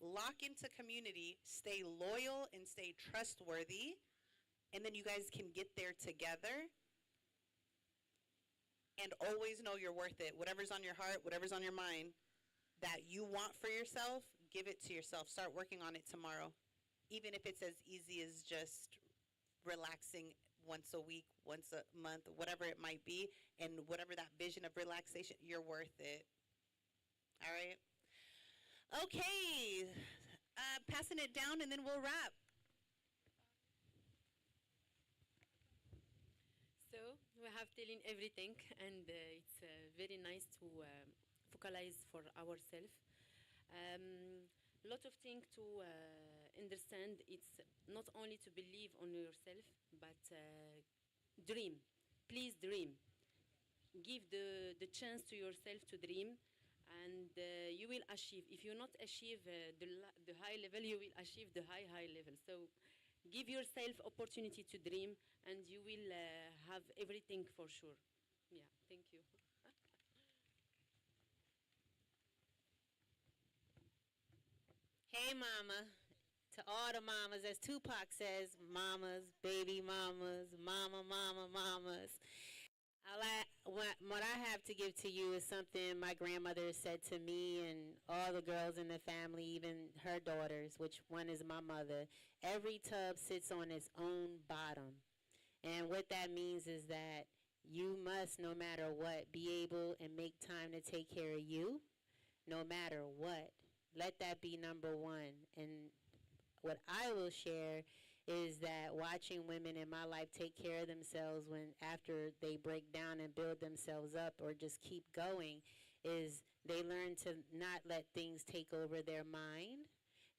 Lock into community, stay loyal and stay trustworthy, and then you guys can get there together. And always know you're worth it. Whatever's on your heart, whatever's on your mind that you want for yourself, give it to yourself. Start working on it tomorrow. Even if it's as easy as just relaxing once a week, once a month, whatever it might be, and whatever that vision of relaxation, you're worth it. All right? Okay. Passing it down, and then we'll wrap. So we have telling everything, and it's very nice to focalize for ourselves. Lot of things to understand. It's not only to believe on yourself, but dream. Please dream. Give the chance to yourself to dream, and you will achieve. If you not achieve the high level, you will achieve the high level. So give yourself opportunity to dream, and you will have everything for sure. Yeah, thank you. Hey, mama. To all the mamas, as Tupac says, mamas, baby mamas, mama, mamas. what I have to give to you is something my grandmother said to me and all the girls in the family, even her daughters, which one is my mother. Every tub sits on its own bottom. And what that means is that you must, no matter what, be able and make time to take care of you, no matter what. Let that be number one. And what I will share is that watching women in my life take care of themselves when after they break down and build themselves up or just keep going is they learn to not let things take over their mind.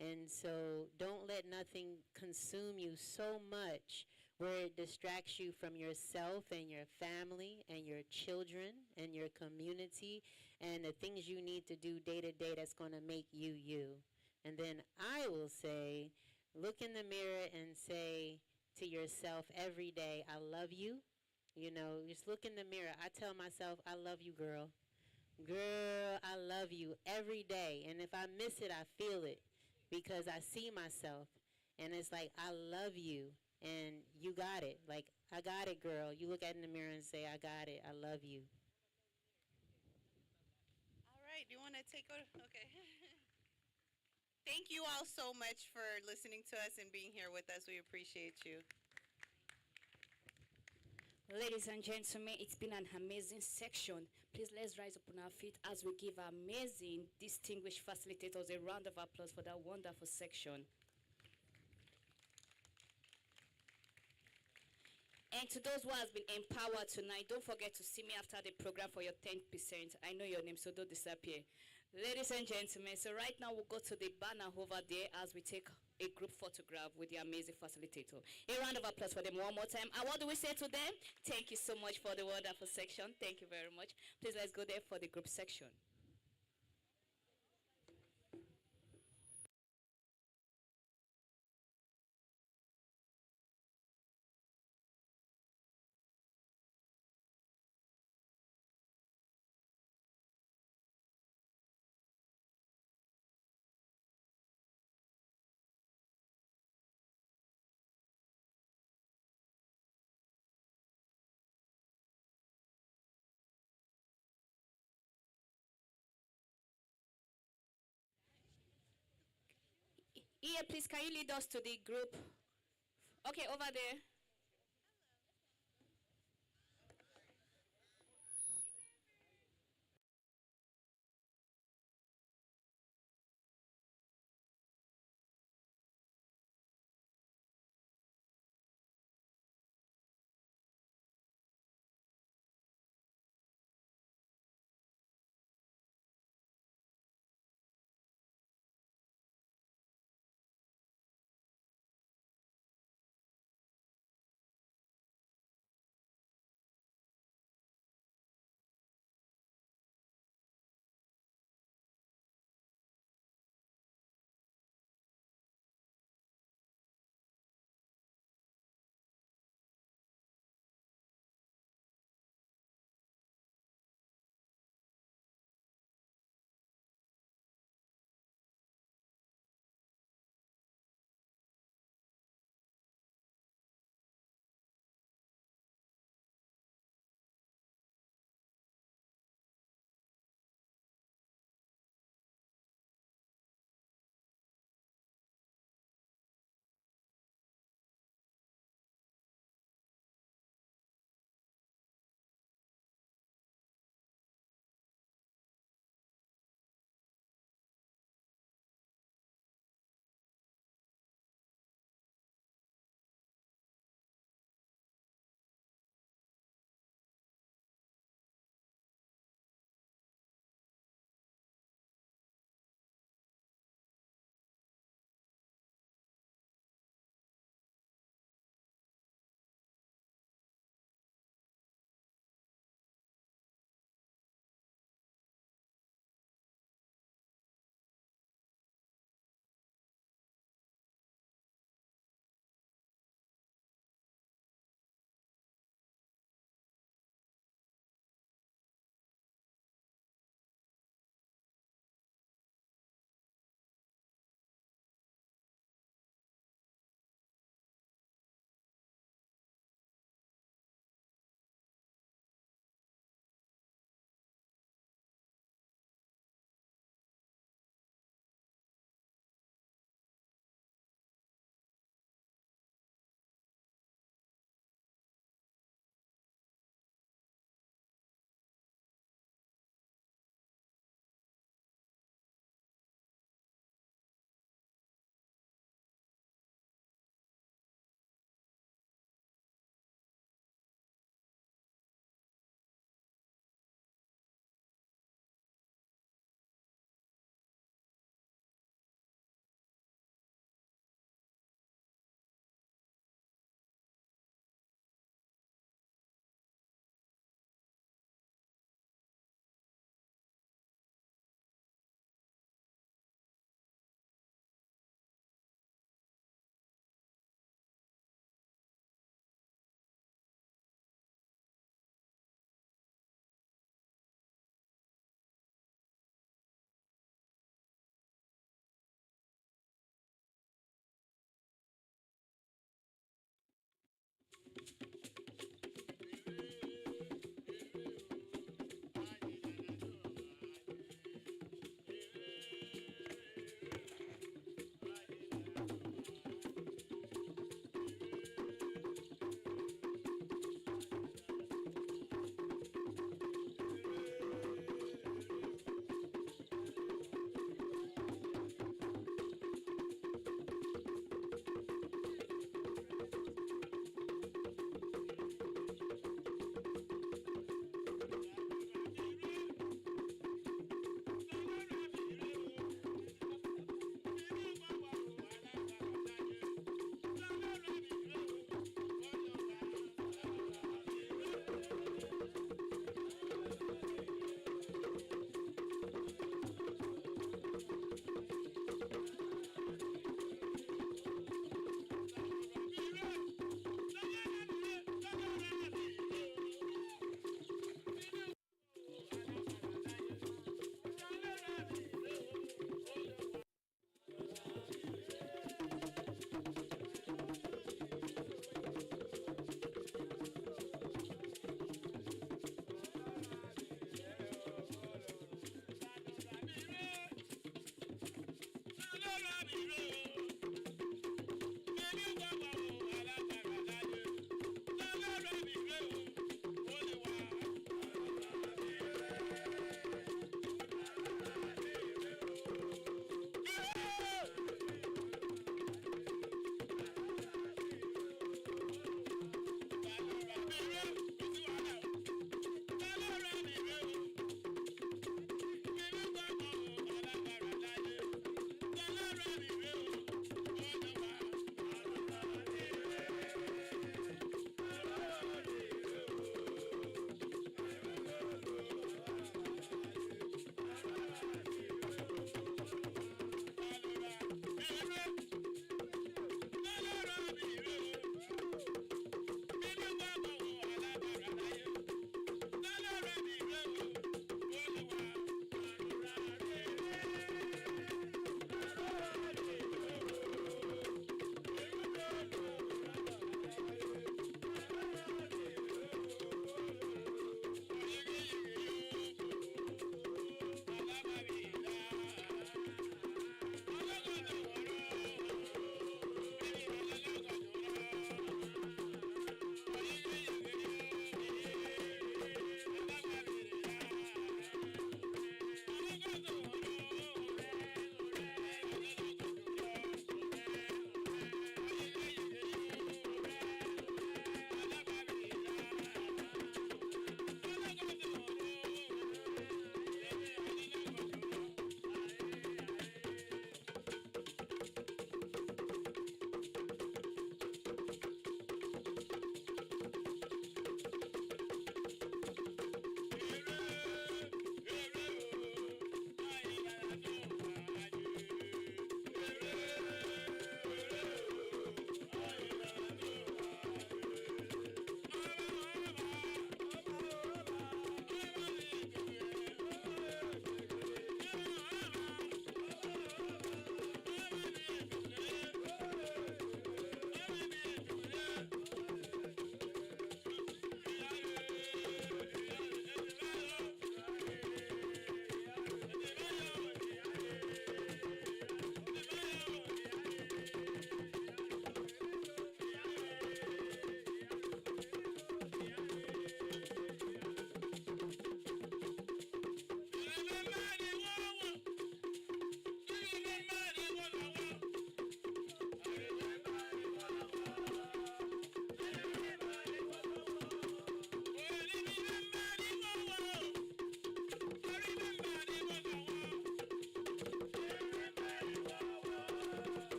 And so don't let nothing consume you so much where it distracts you from yourself and your family and your children and your community and the things you need to do day to day that's going to make you you. And then I will say, look in the mirror and say to yourself every day, I love you. You know, just look in the mirror. I tell myself, I love you, girl. Girl, I love you every day. And if I miss it, I feel it because I see myself. And it's like, I love you. And you got it. Like, I got it, girl. You look at it in the mirror and say, I got it. I love you. All right, do you want to take over? Okay. Thank you all so much for listening to us and being here with us. We appreciate you. Ladies and gentlemen, it's been an amazing section. Please let's rise up on our feet as we give our amazing, distinguished facilitators a round of applause for that wonderful section. And to those who has been empowered tonight, don't forget to see me after the program for your 10%. I know your name, so don't disappear. Ladies and gentlemen, so right now we'll go to the banner over there as we take a group photograph with the amazing facilitator. A round of applause for them one more time. And what do we say to them? Thank you so much for the wonderful section. Thank you very much. Please let's go there for the group section. Here, please, can you lead us to the group? Okay, over there.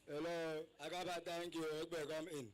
Hello, Agaba, thank you. Come in.